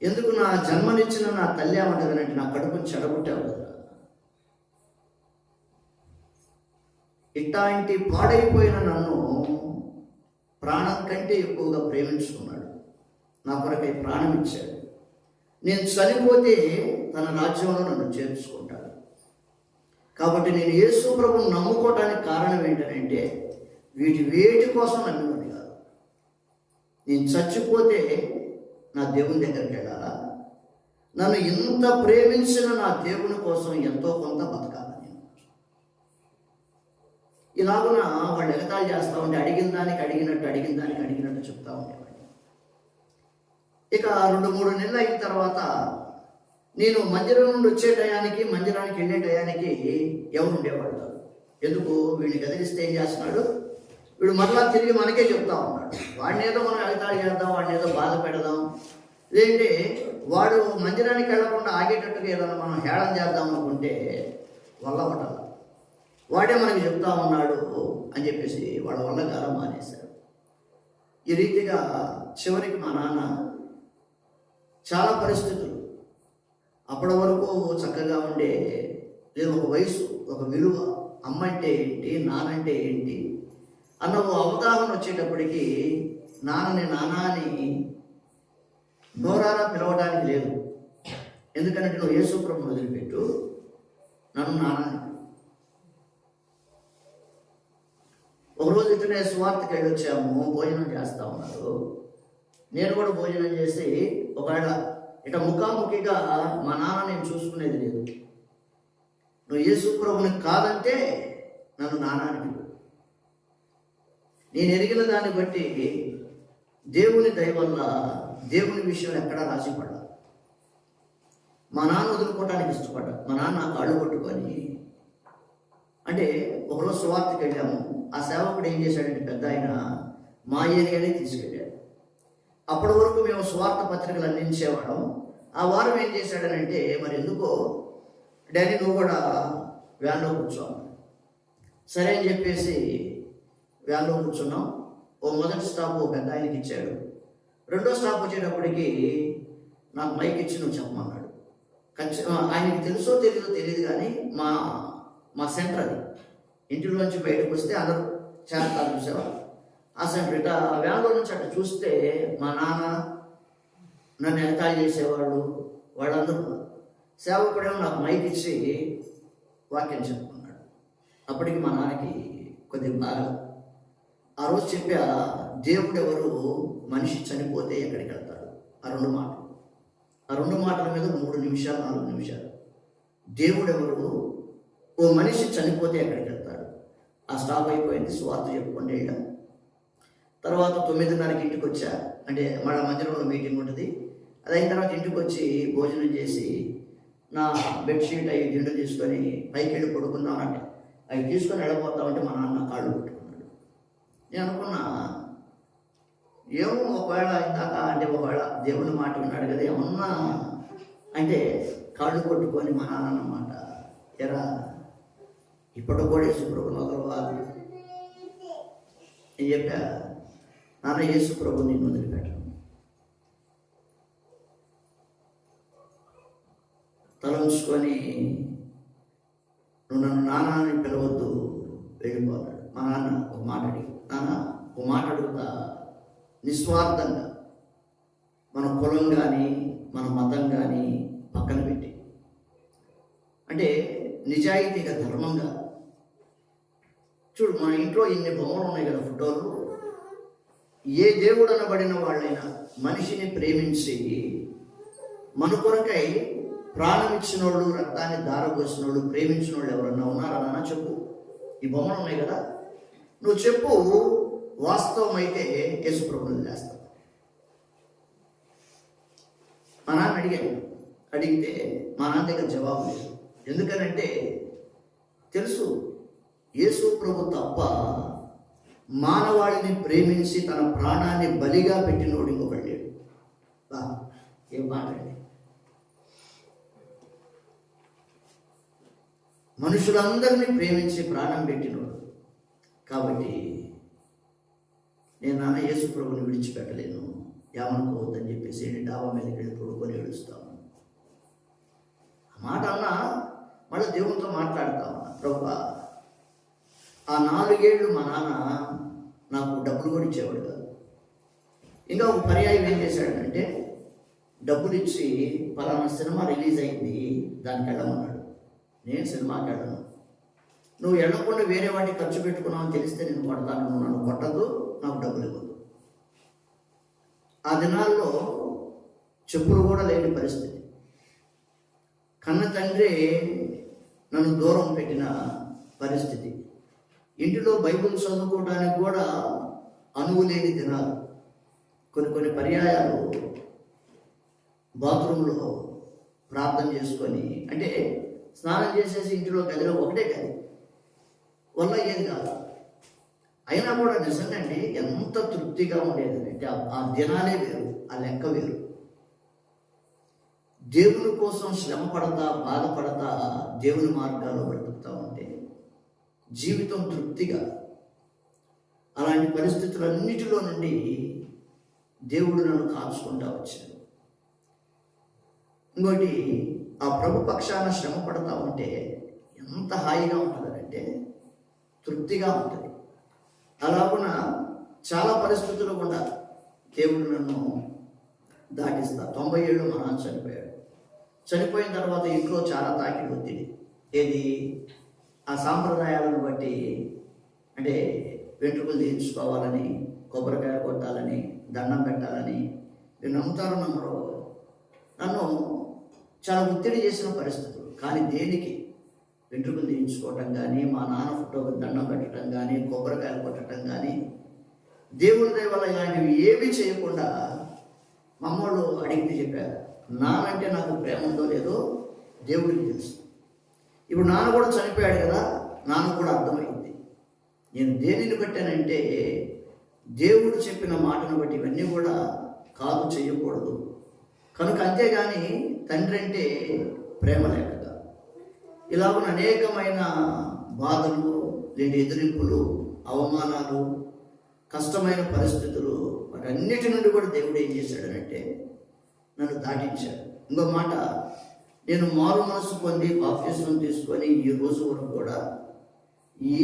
ఎందుకు నా జన్మనిచ్చిన నా తల్లి ఏమంటారంటే, నా కడుపుని చెడగొట్టావు కదా. ఇట్లాంటి పాడైపోయిన నన్ను ప్రాణం కంటే ఎక్కువగా ప్రేమించుకున్నాడు, నా కొరకై ప్రాణం ఇచ్చాడు. నేను చనిపోతే తన రాజ్యంలో నన్ను చేర్చుకుంటాడు. కాబట్టి నేను యేసు ప్రభువుని నమ్ముకోవడానికి కారణం ఏంటంటే వేటి కోసం నమ్మినోని కాదు. నేను చచ్చిపోతే నా దేవుని దగ్గరికి వెళ్ళాలా, నన్ను ఇంత ప్రేమించిన నా దేవుని కోసం ఎంతో కొంత బతకాలి. నేను ఇలాగున వాళ్ళు ఎగతాళి చేస్తూ ఉంటే అడిగిన దానికి అడిగినట్టు చెప్తా ఉండేవాడిని. ఇక 2-3 నెలలు అయిన తర్వాత నేను మందిరం నుండి వచ్చే టయానికి, మందిరానికి వెళ్ళే టయానికి ఎవరు ఉండేవాడు కాదు. ఎందుకు? వీడిని గదిలిస్తే ఏం చేస్తున్నాడు, వీడు మరలా తిరిగి మనకే చెప్తా ఉన్నాడు. వాడిని ఏదో మనం ఎగతాళి చేద్దాం, వాడిని ఏదో బాధ పెడదాం, లేదంటే వాడు మందిరానికి వెళ్లకుండా ఆగేటట్టుగా ఏదైనా మనం హేళన చేద్దాం అనుకుంటే వల్ల పడాలి. వాడే మనకి చెప్తా ఉన్నాడు అని చెప్పేసి వాళ్ళ వల్ల గారం మానేశారు. ఈ రీతిగా చివరికి మా నాన్న చాలా పరిస్థితులు, అప్పటి వరకు చక్కగా ఉండే లేదు, ఒక వయసు, ఒక విలువ, అమ్మ అంటే ఏంటి, నానంటే ఏంటి అన్న అవగాహన వచ్చేటప్పటికి నాన్నని నాన్న అని నోరారా పిలవడానికి లేదు. ఎందుకంటే నువ్వు యేసు ప్రభువుని వదిలిపెట్టు, నన్ను నాన్న. ఒకరోజు ఇతనే సువార్తకి వెళ్ళొచ్చాము, భోజనం చేస్తా ఉన్నారు. నేను కూడా భోజనం చేసి ఒకవేళ ఇట ముఖాముఖిగా మా నాన్న నేను చూసుకునేది లేదు. నువ్వు యేసు ప్రభువుని కాదంటే నన్ను నానానికి, నేను ఎరిగిన దాన్ని బట్టి దేవుని దయ వల్ల దేవుని విషయం ఎక్కడా రాసిపడ్డా. మా నాన్న వదులుకోవడానికి ఇష్టపడ్డా. మా నాన్న కాళ్ళు పట్టుకొని, అంటే ఒకరోజు సువార్తకి వెళ్ళాము. ఆ సేవకుడు ఏం చేశాడంటే పెద్ద ఆయన మా ఏరియానే తీసుకెళ్ళాడు. అప్పటి వరకు మేము సువార్త పత్రికలు అందించేవాళ్ళం. ఆ వారం ఏం చేశాడనంటే, మరి ఎందుకో డాడీ నువ్వు కూడా వ్యాన్లో కూర్చోను. సరే అని చెప్పేసి వ్యాన్లో కూర్చున్నాం. మొదటి స్టాప్ పెద్ద ఆయనకి ఇచ్చాడు. రెండో స్టాప్ వచ్చేటప్పటికి నాకు మైక్ ఇచ్చి నువ్వు చెప్పమన్నాడు. ఆయనకి తెలుసో తెలియదు కానీ మా సెంటర్ అది. ఇంటిలోంచి బయటకు వస్తే అందరూ చేస్తారు చూసేవాళ్ళు. ఆ సెంటర్ ఇట వ్యాన్లో నుంచి అట్లా చూస్తే మా నాన్న, నన్ను ఎగతాళి చేసేవాళ్ళు, వాళ్ళందరూ. సేవకుడేమో నాకు మైక్ ఇచ్చి వాక్యం చెప్పుకున్నాడు. అప్పటికి మా నాన్నకి కొద్దిగా బాగా ఆ రోజు చెప్పా, దేవుడు ఎవరు, మనిషి చనిపోతే ఎక్కడికి వెళ్తాడు. ఆ రెండు మాటల మీద 3 నిమిషాలు 4 నిమిషాలు. దేవుడు ఎవరు, ఓ మనిషి చనిపోతే ఎక్కడికి వెళ్తాడు. ఆ స్టాప్ అయిపోయింది. సువార్త చెప్పుకుంటే వెళ్ళాం. తర్వాత 9:30కి ఇంటికి వచ్చా. అంటే మన మందిరంలో మీటింగ్ ఉంటుంది. అది అయిన తర్వాత ఇంటికి వచ్చి భోజనం చేసి నా బెడ్షీట్ అవి దిండు తీసుకొని పైకి వెళ్ళి పడుకుందామంటే అవి తీసుకొని వెళ్ళిపోతామంటే మా నాన్న కాళ్ళు పెట్టుకున్నాడు. నేను అనుకున్నా, ఏమో ఒకవేళ ఇందాక అంటే ఒకవేళ దేవుని మాట విన్నాడు కదా ఏమన్నా అంటే కాళ్ళు కొట్టుకొని మా నాన్న అన్నమాట, ఎరా ఇప్పుడు కూడా యేసు ప్రభు మొదలవాలి అని చెప్పా. నాన్న యేసు ప్రభు నేను వదిలిపెట్టను. తల ఉంచుకొని నువ్వు నన్ను నాన్న అని పిలవద్దు, వెళ్ళిపోతాడు. మా నాన్న ఒక మాట అడిగి, నాన్న ఒక మాట అడుగుతా, నిస్వార్థంగా మన కులం కానీ మన మతం కానీ పక్కన పెట్టి, అంటే నిజాయితీగా ధర్మంగా చూడు. మన ఇంట్లో ఇన్ని బొమ్మలు ఉన్నాయి కదా, ఫోటోలు. ఏ దేవుడు అనబడిన వాళ్ళైనా మనిషిని ప్రేమించి మన కొరకై ప్రాణం ఇచ్చిన వాళ్ళు, రక్తాన్ని దారపోసిన వాళ్ళు, ప్రేమించిన వాళ్ళు ఎవరన్నా ఉన్నారన్నా చెప్పు. ఈ బొమ్మలు ఉన్నాయి కదా, నువ్వు చెప్పు. వాస్తవం అయితే యేసు ప్రభువుని చేస్తావు. మా నాన్న అడిగితే మా నాన్న దగ్గర జవాబు లేదు. ఎందుకనంటే తెలుసు, యేసు ప్రభు తప్ప మానవాళిని ప్రేమించి తన ప్రాణాన్ని బలిగా పెట్టినోడు ఇంకొకటి లేడు. ఏం మాట్లాడి, మనుషులందరినీ ప్రేమించి ప్రాణం పెట్టినోడు. కాబట్టి నేను నాన్న యేసు ప్రభుని విడిచిపెట్టలేను, ఏమనుకోవద్దని చెప్పేసి డాబా మీదకి వెళ్ళి పడుకొని ఏడుస్తాను. ఆ మాట అన్నా మళ్ళీ దేవునితో మాట్లాడతా ఉన్నా, ప్రభువా ఆ 4 ఏళ్ళు మా నాన్న నాకు డబ్బులు కూడా ఇచ్చేవాడు కాదు. ఇంకా ఒక పర్యాయం ఏం చేశాడంటే, డబ్బులు ఇచ్చి పలానా సినిమా రిలీజ్ అయింది దానికి వెళ్ళమన్నాడు. నేను సినిమాకి వెళ్ళను, నువ్వు ఎళ్ళకుండా వేరే వాటికి ఖర్చు పెట్టుకున్నావు అని తెలిస్తే నేను కొడతాను, నువ్వు నన్ను కొట్టద్దు, నాకు డబ్బులు ఇవ్వద్దు. ఆ దినాల్లో చెప్పులు కూడా లేని పరిస్థితి. కన్న తండ్రి నన్ను దూరం పెట్టిన పరిస్థితి. ఇంటిలో బైబిల్ చదువుకోవడానికి కూడా అనువు లేని దినాలు. కొన్ని పర్యాయాలు బాత్రూంలో ప్రార్థన చేసుకొని, అంటే స్నానం చేసేసి ఇంటిలో గదిలో ఒకటే గది వల్ల ఏది కాదు. అయినా కూడా నిజంగా అండి ఎంత తృప్తిగా ఉండేది అంటే ఆ దినాలే వేరు, ఆ లెక్క వేరు. దేవుని కోసం శ్రమ పడతా బాధపడతా దేవుని మార్గాల్లో బ్రతుకుతా ఉంటే జీవితం తృప్తిగా. అలాంటి పరిస్థితులన్నిటిలో నుండి దేవుడు నన్ను కాల్చుకుంటా వచ్చాడు. ఇంకోటి, ఆ ప్రభు పక్షాన శ్రమ పడతా ఉంటే ఎంత హాయిగా ఉంటుందంటే తృప్తిగా ఉంటుంది. అలాగున చాలా పరిస్థితులు కూడా దేవుడు నన్ను దాటిస్తా. 90 ఏళ్ళు మా నాన్న చనిపోయాడు. చనిపోయిన తర్వాత ఇంట్లో చాలా తాకిడి ఒత్తిడి. ఏది ఆ సాంప్రదాయాలను బట్టి, అంటే వెంట్రుకలు తీయించుకోవాలని, కొబ్బరికాయ కొట్టాలని, దండం పెట్టాలని. మీరు నమ్ముతారో నమ్మరో, నన్ను చాలా ఒత్తిడి చేసిన పరిస్థితులు. కానీ దేనికి? వెంట్రుకలు తీయించుకోవటం కానీ, మా నాన్న ఫోటోకి దండం పెట్టడం కానీ, కొబ్బరికాయలు కొట్టడం కానీ, దేవుని దయ వల్ల ఇలాంటివి ఏమీ చేయకుండా మా అమ్మోళ్ళు అడిగితే చెప్పారు. నానంటే నాకు ప్రేమ ఉందో లేదో దేవుడికి తెలుసు. ఇప్పుడు నాన్న కూడా చనిపోయాడు కదా, నాన్న కూడా అర్థమైంది. నేను దేనిని బట్టానంటే దేవుడు చెప్పిన మాటను బట్టి ఇవన్నీ కూడా కాదు, చేయకూడదు కనుక. అంతేగాని తండ్రి అంటే ప్రేమ లేకగా ఇలాగ అనేకమైన బాధలు, లేదా ఎదిరింపులు, అవమానాలు, కష్టమైన పరిస్థితులు, వాటన్నిటి నుండి కూడా దేవుడు ఏం చేశాడనంటే నన్ను దాటించాడు. ఇంకో మాట, నేను మారు మనసు పొంది బాప్తిస్మం తీసుకొని ఈ రోజు వరకు కూడా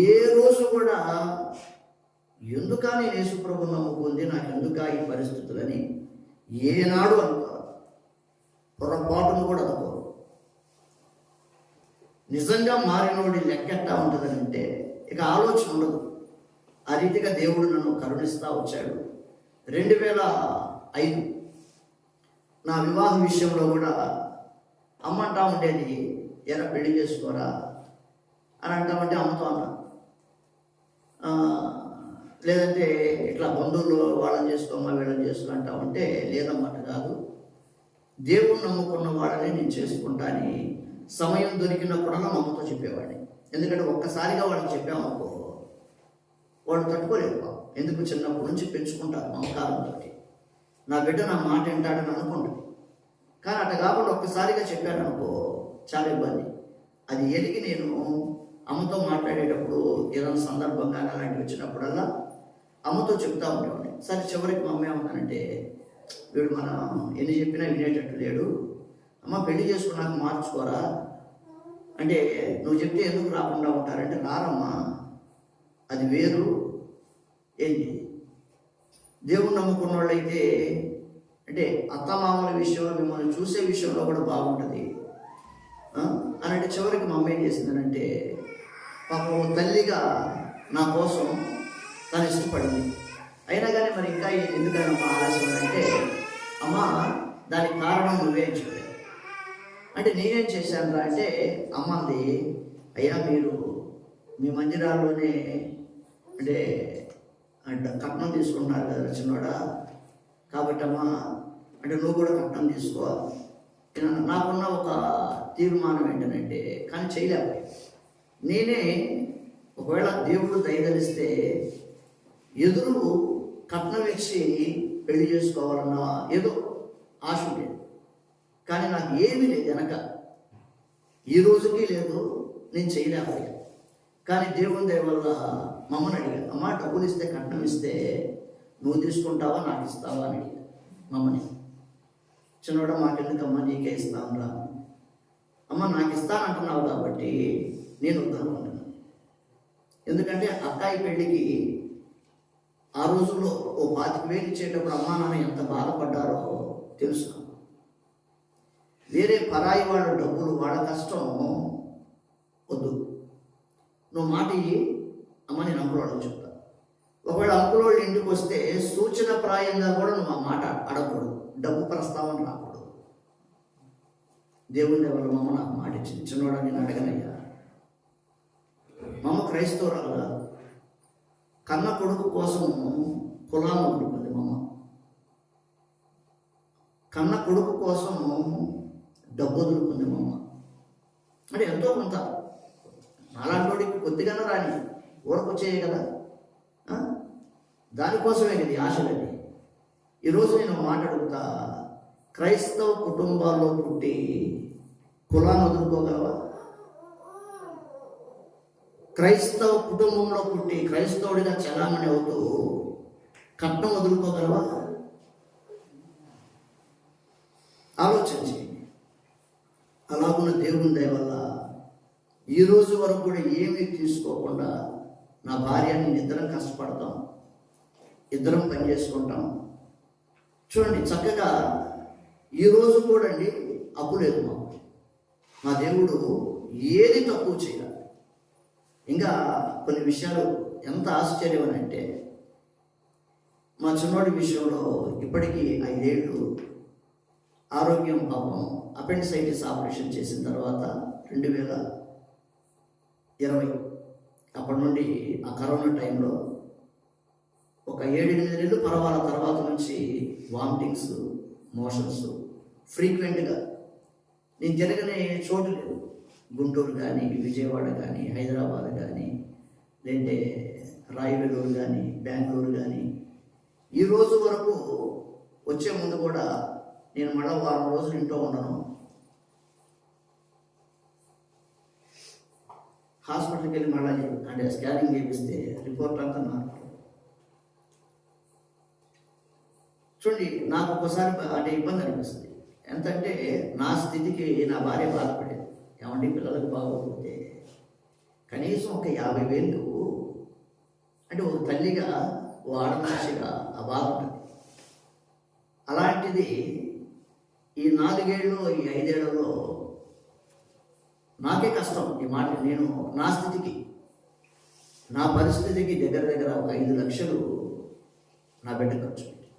ఏ రోజు కూడా ఎందుకా నేను యేసుప్రభుని నమ్ముకుంది, నాకు ఎందుకా ఈ పరిస్థితులని ఏనాడు అనుకోరు, పొరపాటును కూడా అనుకోరు. నిజంగా మారినోడి లెక్క ఎట్టా ఉంటుందనంటే ఇక ఆలోచన ఉండదు. ఆ రీతిగా దేవుడు నన్ను కరుణిస్తూ వచ్చాడు. 2005 నా వివాహ విషయంలో కూడా అమ్మ అంటా ఉండేది, ఎరా పెళ్లి చేసుకోరా అని అంటామంటే అమ్మతో అన్నా, లేదంటే ఇట్లా బంధువులు వాళ్ళని చేసుకోమ్మా వీళ్ళని చేసుకో అంటామంటే లేదన్నమాట కాదు, దేవుణ్ణి నమ్ముకున్న వాళ్ళని నేను చేసుకుంటా అని సమయం దొరికినప్పుడల్లా మా అమ్మతో చెప్పేవాడిని. ఎందుకంటే ఒక్కసారిగా వాళ్ళకి చెప్పామనుకో వాడు తట్టుకోలేదు. ఎందుకు? చిన్నప్పటి నుంచి పెంచుకుంటారు మమకారంతో. నా బిడ్డ నా మాట వింటాడని అనుకుంటుంది. కానీ అట్లా కాకుండా ఒక్కసారిగా చెప్పాను అనుకో చాలా ఇబ్బంది. అది ఎరిగి నేను అమ్మతో మాట్లాడేటప్పుడు ఏదైనా సందర్భంగా అలాంటివి వచ్చినప్పుడల్లా అమ్మతో చెప్తా ఉండేవాడిని. సరే చివరికి మా అమ్మ ఏమన్నానంటే, వీడు మనం ఎన్ని చెప్పినా వినేటట్టు లేడు, అమ్మ పెళ్లి చేసుకున్నాక మార్చుకోరా అంటే, నువ్వు చెప్తే ఎందుకు రాకుండా ఉంటారంటే, రారమ్మా, అది వేరు. ఏంటి? దేవుని నమ్ముకున్న వాళ్ళైతే అంటే అత్తమామల విషయంలో, మిమ్మల్ని చూసే విషయంలో కూడా బాగుంటుంది అని అంటే, చివరికి మా అమ్మ ఏం చేసిందనంటే, పాపం తల్లిగా నా కోసం తను ఇష్టపడింది. అయినా కానీ మరి ఇంకా ఎందుకన్నా ఆలస్యం అంటే, అమ్మ దానికి కారణం నువ్వేం చెప్పావు అంటే, నేనేం చేశాను అంటే, అమ్మంది, అయ్యా మీరు మీ మందిరాల్లోనే అంటే కట్నం తీసుకుంటున్నారు కదా చిన్నోడా, కాబట్టి అమ్మా అంటే నువ్వు కూడా కట్నం తీసుకో. నాకున్న ఒక తీర్మానం ఏంటంటే, కానీ చేయలేకపోయా. నేనే ఒకవేళ దేవుడు దయదలిస్తే ఎదురు కట్నం ఇచ్చి పెళ్లి చేసుకోవాలన్న ఏదో ఆశ ఉండేది. కానీ నాకు ఏమీ లేదు వెనక, ఈ రోజుకి లేదు, నేను చేయలేకపోయా. కానీ దేవుని దయ వల్ల మమ్మల్ని అడిగాను, అమ్మ డబ్బులు ఇస్తే కట్నం ఇస్తే నువ్వు తీసుకుంటావా నాకు ఇస్తావా అని అడిగాను మమ్మని. చిన్నోడ మాకెందుకమ్మా నీకే ఇస్తానురా, అమ్మ నాకు ఇస్తానంటున్నావు కాబట్టి నేను వద్దనుకున్నాను. ఎందుకంటే అక్కాయి పెళ్ళికి ఆ రోజుల్లో ఓ 25,000 ఇచ్చేటప్పుడు అమ్మా నాన్న ఎంత బాధపడ్డారో తెలుసు. వేరే పరాయి వాళ్ళ డబ్బులు, వాళ్ళ కష్టం వద్దు. నువ్వు మాట ఇయ్యి, అమ్మ నేను అంకుల్ వాళ్ళకి చెప్తా. ఒకవేళ అంకుల్ వాళ్ళు ఇంటికి వస్తే సూచన ప్రాయంగా కూడా నువ్వు ఆ మాట అడగకూడదు, డబ్బు ప్రస్తావన రాకూడదు. దేవుని వల్ల మమ్మ నాకు మాట ఇచ్చింది, చిన్నవాడు నేను అడగనయ్యా. మమ్మ క్రైస్తవురాలు కాదు, కన్న కొడుకు కోసం కులాం వదులుకుంది మమ్మ. కన్న కొడుకు కోసం డబ్బు వదులుకుంది మమ్మ. అంటే ఎంతో కొంత నాలాంటి కొద్దిగానే రాని ఊరకొచ్చేయే కదా, దానికోసమే కదా ఆశలని. ఈరోజు నేను మాట్లాడుతా, క్రైస్తవ కుటుంబాల్లో పుట్టి కులాన్ని వదులుకోగలవా? క్రైస్తవ కుటుంబంలో పుట్టి క్రైస్తవుడిగా చలామణి అవుతూ కట్నం వదులుకోగలవా? ఆలోచించి. అలాగున్న దేవుని దయ వల్ల ఈ రోజు వరకు కూడా ఏమీ తీసుకోకుండా నా భార్య నేను ఇద్దరం కష్టపడతాం, ఇద్దరం పని చేసుకుంటాం. చూడండి, చక్కగా ఈరోజు కూడా అండి అప్పు లేదు మాకు. మా దేవుడు ఏది తక్కువ చేయాలి. ఇంకా కొన్ని విషయాలు ఎంత ఆశ్చర్యం అని అంటే, మా చిన్నోడి విషయంలో ఇప్పటికీ 5 ఏళ్ళు ఆరోగ్యం పాపం అపెండిసైటిస్ ఆపరేషన్ చేసిన తర్వాత 2020 అప్పటి నుండి ఆ కరోనా టైంలో ఒక 7-8 నెలలు పర్వాల తర్వాత నుంచి వామిటింగ్స్, మోషన్స్ ఫ్రీక్వెంట్గా. నేను జరగనే చోటు లేదు, గుంటూరు కానీ, విజయవాడ కానీ, హైదరాబాద్ కానీ, లేదంటే రాయవెల్లూరు కానీ, బెంగళూరు కానీ. ఈ రోజు వరకు వచ్చే ముందు కూడా నేను మళ్ళీ 1 వారం రోజులు ఇంట్లో ఉన్నాను. హాస్పిటల్కి వెళ్ళి మళ్ళీ అంటే స్కానింగ్ చేపిస్తే రిపోర్ట్ అంతా నార్మల్. చూడండి, నాకు ఒక్కసారి అంటే ఇబ్బంది అనిపిస్తుంది. ఎంతంటే నా స్థితికి నా భార్య బాధపడేది. ఏమంటే పిల్లలకు బాగోకపోతే కనీసం ఒక 50,000 అంటే ఒక తల్లిగా, ఓ ఆడమనిషిగా ఆ బాధ ఉంటుంది. అలాంటిది ఈ 4 ఏళ్ళు, ఈ 5 ఏళ్లలో నాకే కష్టం. ఈ మాట నేను నా స్థితికి, నా పరిస్థితికి దగ్గర దగ్గర ఒక 5 లక్షలు నా బిడ్డ ఖర్చు పెట్టి,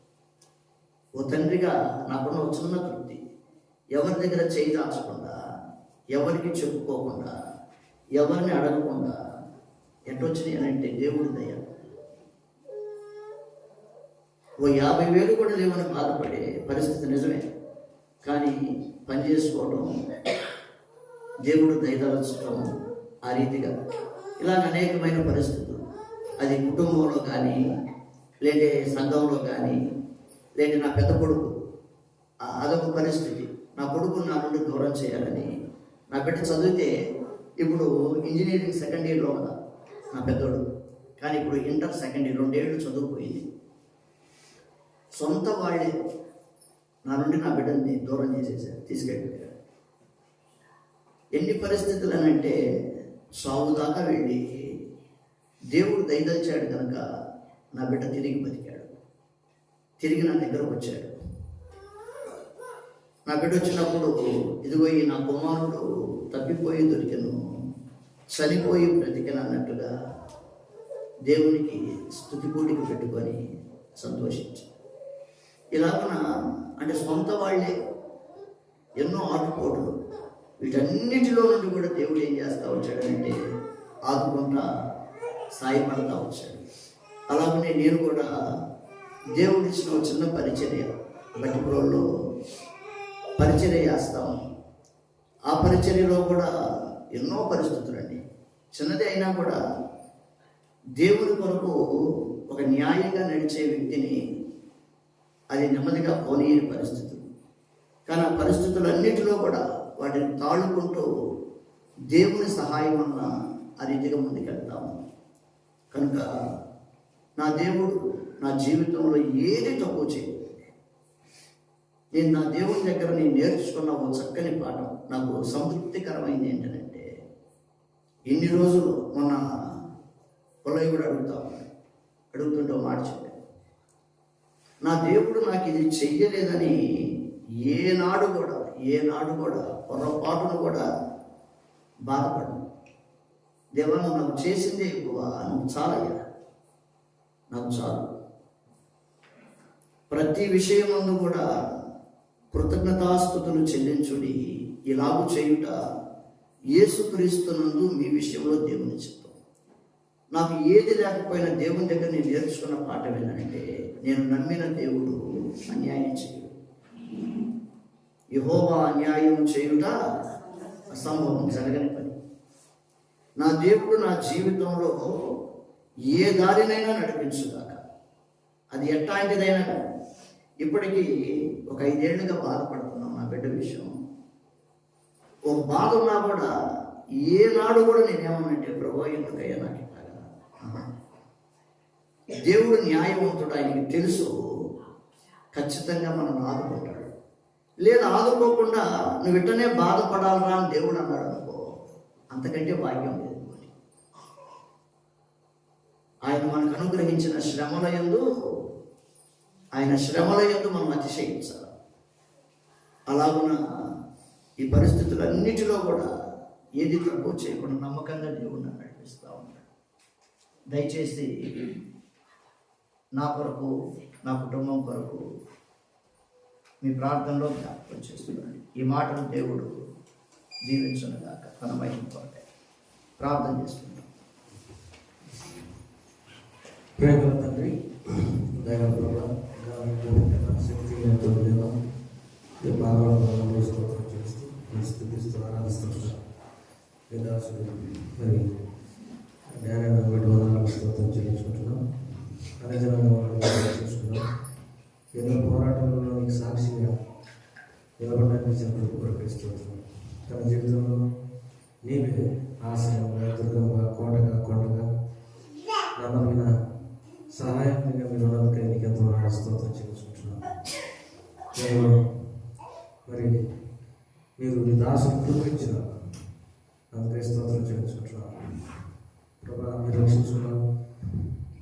ఓ తండ్రిగా నాకున్న ఒక చిన్న తృప్తి, ఎవరి దగ్గర చేయి దాచకుండా, ఎవరికి చెప్పుకోకుండా, ఎవరిని అడగకుండా ఎట్టొచ్చినాయి అని అంటే దేవుడి దయ. ఓ 50,000 కూడా లేవని బాధపడే పరిస్థితి నిజమే. కానీ పని చేసుకోవడం, దేవుడు దయదలచడం, ఆ రీతిగా ఇలాగ అనేకమైన పరిస్థితులు. అది కుటుంబంలో కానీ, లేదంటే సంఘంలో కానీ, లేదంటే నా పెద్ద కొడుకు అదొక పరిస్థితి. నా కొడుకును నా నుండి దూరం చేయాలని. నా బిడ్డ చదివితే ఇప్పుడు ఇంజనీరింగ్ 2nd ఇయర్లో కదా నా పెద్దోడు, కానీ ఇప్పుడు ఇంటర్ 2nd ఇయర్, 2 ఏళ్ళు చదువుపోయింది. సొంత వాళ్ళే నా నుండి నా బిడ్డని దూరం చేసేసారు, తీసుకెళ్ళిపోయారు. ఎన్ని పరిస్థితులు అనంటే సాగు దాకా వెళ్ళి దేవుడు దయదలిచాడు కనుక నా బిడ్డ తిరిగి బతికాడు, తిరిగి నా దగ్గరకు వచ్చాడు. నా బిడ్డ వచ్చినప్పుడు ఇదిగో ఈ నా కుమారుడు తప్పిపోయి దొరికెను, చనిపోయి బ్రతికెను అన్నట్టుగా దేవునికి స్తుతిపూడికి పెట్టుకొని సంతోషించాడు. ఇలాగన అంటే సొంత వాళ్ళే ఎన్నో ఆటుపోట్లు, వీటన్నిటిలో నుండి కూడా దేవుడు ఏం చేస్తూ వచ్చాడంటే ఆదుకుంటా సాయపడతా వచ్చాడు. అలాగనే నేను కూడా దేవుడు ఇచ్చిన చిన్న పరిచర్య బట్టిపురంలో పరిచర్య చేస్తాము. ఆ పరిచర్యలో కూడా ఎన్నో పరిస్థితులు అండి, చిన్నది అయినా కూడా దేవుని కొరకు ఒక న్యాయంగా నడిచే వ్యక్తిని అది నెమ్మదిగా పోనీయని పరిస్థితులు. కానీ ఆ పరిస్థితులన్నిటిలో కూడా వాటిని తాళుకుంటూ దేవుని సహాయం వలన ఆ రీతిగా ముందుకెళ్తాము. కనుక నా దేవుడు నా జీవితంలో ఏది తక్కువ చేయలేదు. నేను నా దేవుని దగ్గర నేను నేర్చుకున్న ఒక చక్కని పాఠం, నాకు సంతృప్తికరమైంది ఏంటంటే, ఇన్ని రోజులు మొన్న పొలయ్య కూడా అడుగుతుంటే మాట చెప్పాను, నా దేవుడు నాకు ఇది చెయ్యలేదని ఏనాడు కూడా పొరపాటును కూడా బాధపడను. దేవా నువ్వు నాకు చేసిందే ఎక్కువ, నువ్వు చాలయ్యా, నాకు చాలు. ప్రతి విషయమందు కూడా కృతజ్ఞతాస్తుతులు చెల్లించుడి, ఇలాగూ చేయుట యేసుక్రీస్తునందు మీ విషయంలో దేవుని చిత్తం. నాకు ఏది లేకపోయినా దేవుని దగ్గర నేను నేర్చుకున్న పాఠం ఏంటంటే, నేను నమ్మిన దేవుడు అన్యాయం చేయడు. యెహోవా అన్యాయం చేయుట అసంభవం, జరగని పని. నా దేవుడు నా జీవితంలో ఏ దారినైనా నడిపించుగాక, అది ఎట్లాంటిదైనా కానీ. ఇప్పటికీ ఒక 5 ఏళ్ళుగా బాధపడుతున్నాం నా బిడ్డ విషయం. ఒక బాధ ఉన్నా కూడా ఏనాడు కూడా నేనేమన్నంటే, ప్రభు ఎందుకయ్యా నాకు ఇట్లాగా. దేవుడు న్యాయవంతుడు, ఆయనకి తెలుసు ఖచ్చితంగా మనం ఆదుకుంటాడు. లేదా ఆదుకోకుండా నువ్వు ఇట్టనే బాధపడాలరా అని దేవుడు అన్నాడు అనుకో, అంతకంటే భాగ్యం లేదు. ఆయన మనకు అనుగ్రహించిన శ్రమల యందు, ఆయన శ్రమల యందు మనం అతిశయించాలి. అలాగున ఈ పరిస్థితులన్నిటిలో కూడా ఏది తక్కువ చేయకుండా నమ్మకంగా దేవుడిని నడిపిస్తూ ఉంటాడు. దయచేసి నా కొరకు, నా కుటుంబం కొరకు మీ ప్రార్థనలో జ్ఞాపకం చేస్తున్నాడు. ఈ మాటలు దేవుడు దీవించునుగాక, తన మహిమ కొరకే ప్రార్థన చేస్తున్నాడు. ప్రేమ తండ్రి, దైవ ప్రభు, శక్తి ఎంతో దేవం, బాగా చేస్తూ స్థుతిస్తూ ఆరాధిస్తున్నాం. మరి జ్ఞానాన్ని బట్టి వదనాలకు స్తోత్రం చెల్లించుకుంటున్నాం. అనేజనంగా చూసుకున్నాం. ఎన్నో పోరాటంలో నీకు సాక్షిగా నిలబడడానికి చెప్పి ప్రకటిస్తున్నాం. తన జీవితంలో నీవే ఆశ్రయంగా, దుర్గంగా, కోటగా, కొండగా, నమ్మకమైన సహాయంగా మీరు ఉన్నందుకే నీకు ఎంతో స్తోత్రం చెల్లించుకుంటున్నాం. నేను మరి మీరు మీ దాసుని కృపించిన అందుకే స్తోత్రం చెల్లించుకుంటున్నాం. ప్రభా మీరు రక్షించుకున్నాం.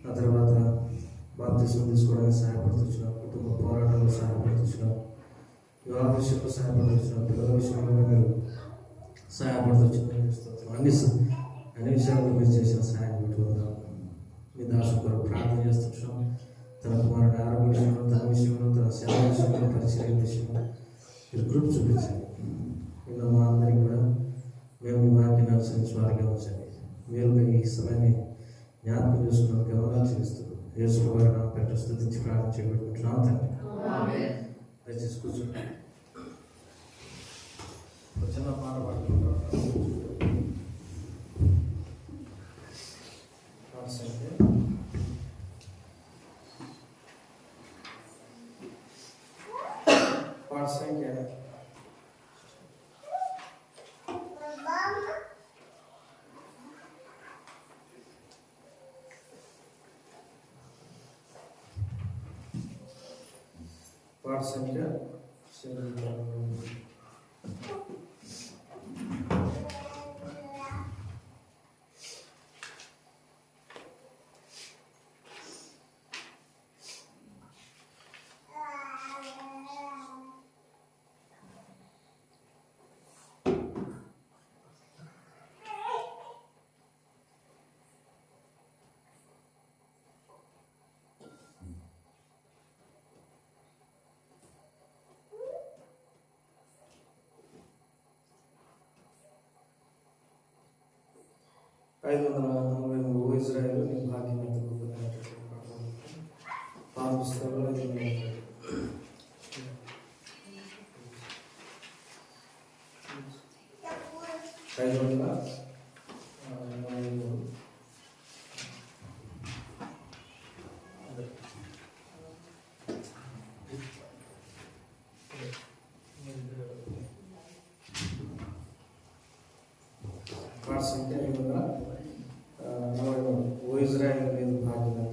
ఆ తర్వాత బాప్తిస్మం తీసుకోవడానికి సహాయపడుతున్నాం. కుటుంబ పోరాటంలో సహాయపడుతున్నాం. వివాహ విషయంలో సహాయపడుతున్నాం. పిల్లల విషయంలో మీరు సహాయపడుతున్నాం. అన్ని విషయాల్లో మీరు చేసిన సహాయం పెట్టుకుందాం. మీ దాసు కొరకు ప్రార్థన చేస్తున్నాం. తన కుమారుడు ఆరోగ్య విషయంలో, తన విషయంలో, తన సేవ విషయంలో, పరిచయం విషయంలో మీరు కృప చూపించండి. ఇలా మా అందరికీ కూడా మేము మీ వాక్యాన్ని అనుసరించి వారిగా ఉంచండి. మీరు ఈ సమయాన్ని జ్ఞాపకం చేసుకున్నందుకు గమనాలు చేస్తూ యేసు వారి నామమున పెట్ట స్తుతించి ప్రార్థన చేయబడుకుంటున్నాం తండ్రి. దయచేసి కూర్చోండి. చిన్న పాట పాడుకుంటాం. पाठ संख्या पाठ संख्या ఇజ్రాయేలు నీ భాగ్యమంత పాత పుస్తకంలో 500 ఓ ఇజ్రాయేలు నీ భాగ్యమంత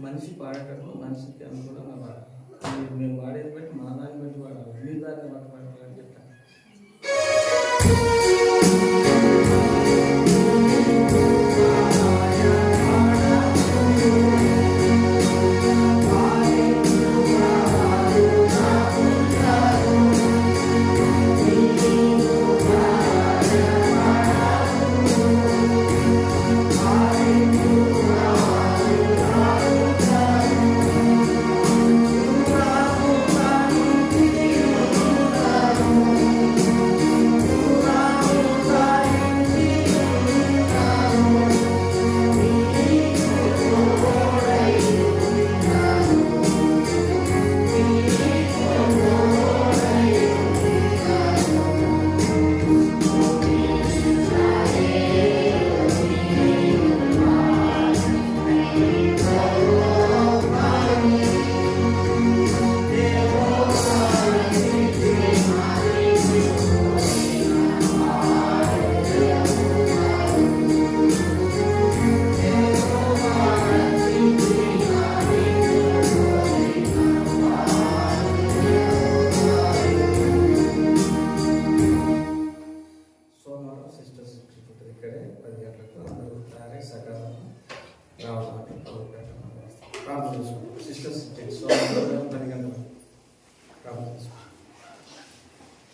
మనిషి పాడేటప్పుడు మనిషికి అనుకూలంగా పాడాలి. మేము వాడేది బట్టి మా దాన్ని బట్టి వాడాలి. మీ దాన్ని బట్టి పాడాలని చెప్తాను.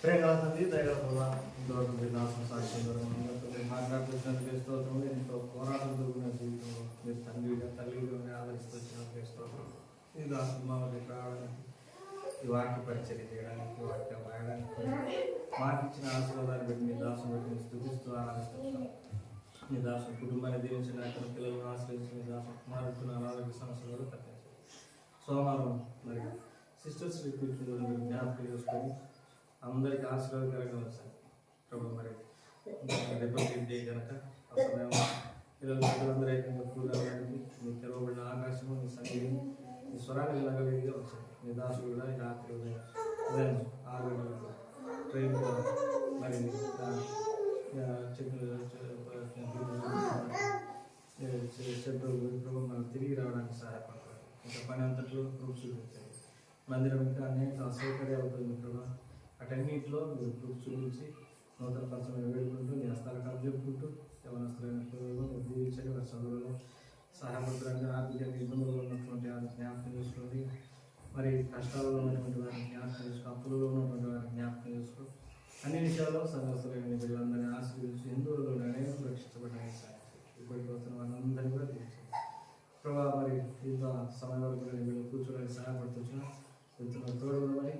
ప్రేమతంది దయగల మాట్లాడుతున్న స్తోత్రం ఎంతో పోరాటంతో ఉన్న జీవితంలో మీరు తండ్రిగా తల్లిగా ఆదరిస్తూ వచ్చిన స్తోత్రం ఈ దాసుమావళి రావడానికి ఈ వాక్య పరిచర్య చేయడానికి వాక్యం రాయడానికి మాకు ఇచ్చిన ఆశీర్వాదాన్ని బట్టి మీ దాసుని బట్టి స్థుతిస్తూ ఆరాధిస్తున్నాం. మీ దాసు కుటుంబాన్ని దీవించిన అతని పిల్లలను ఆశ్రయించి మీ దాసు కుమారుడుతున్న అనారోగ్య సమస్యలు కూడా తప్పించారు. సోమవారం మరి సిస్టర్స్ రిక్రూట్మెంట్ మీరు జ్ఞాపకం చేసుకొని అందరికీ ఆశీర్వాదకరంగా వచ్చారు ప్రభు. మరి రిపబ్లిక్ డే కనుక ఆ సమయంలో పిల్లలందరూ ఏకంగా కూడడానికి మీ తెరవబడిన ఆకాశము మీ సంగీతం మీ స్వరాన్ని లగవేదిగా వచ్చారు. మీ దాసులు కూడా ఈ రాత్రి ఉదయం 6 గంటలకు ట్రైన్లో మరి చెప్పు మనం తిరిగి రావడానికి సహాయపడతారు. ఇంకా పని అంతట్లో ప్రూఫ్ చూపించారు. మందిరం ఇంకా అనేక అసౌకర్యాలతో ప్రభావ అటన్నింటిలో మీరు ప్రూఫ్ చూపించి నూతన పంచమైన వేడుకుంటూ మీ హస్తాల కథ చెప్పుకుంటూ యవనస్తులైన పిల్లలను దీవించండి. వారి చదువులలో సహాయపడతారంగా ఆర్థికంగా ఇబ్బందుల్లో ఉన్నటువంటి వారిని జ్ఞాపకం చేసుకోండి. మరి కష్టాలలో ఉన్నటువంటి వారిని జ్ఞాపకం చేసుకో, అప్పులలో ఉన్నటువంటి వారిని జ్ఞాపకం చేసుకో. అన్ని విషయాల్లో సంఘస్థులైన వీళ్ళందరినీ ఆశీర్వదించి హిందువులలో అనేక రక్షించబడ్డాయి. ఇప్పటికి వస్తున్న వాళ్ళందరినీ కూడా తీర్చండి ప్రభావ. మరి ఇంత సమయం వరకు వీళ్ళు కూర్చోడానికి సహాయపడుతున్నా వెళ్తున్న తోడు మరి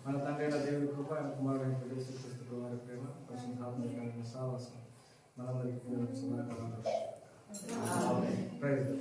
మన తండ్రి అయిన దేవుడి కృప ఆయన కుమారుడైన క్రీస్తు వారి ప్రేమ పరిశుద్ధాత్మ సావాసం మనందరికీ సదాకాలం. Praise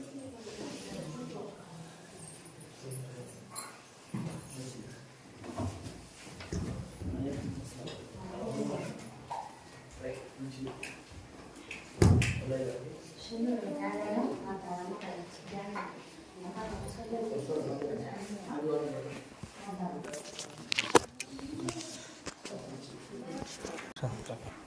Sure.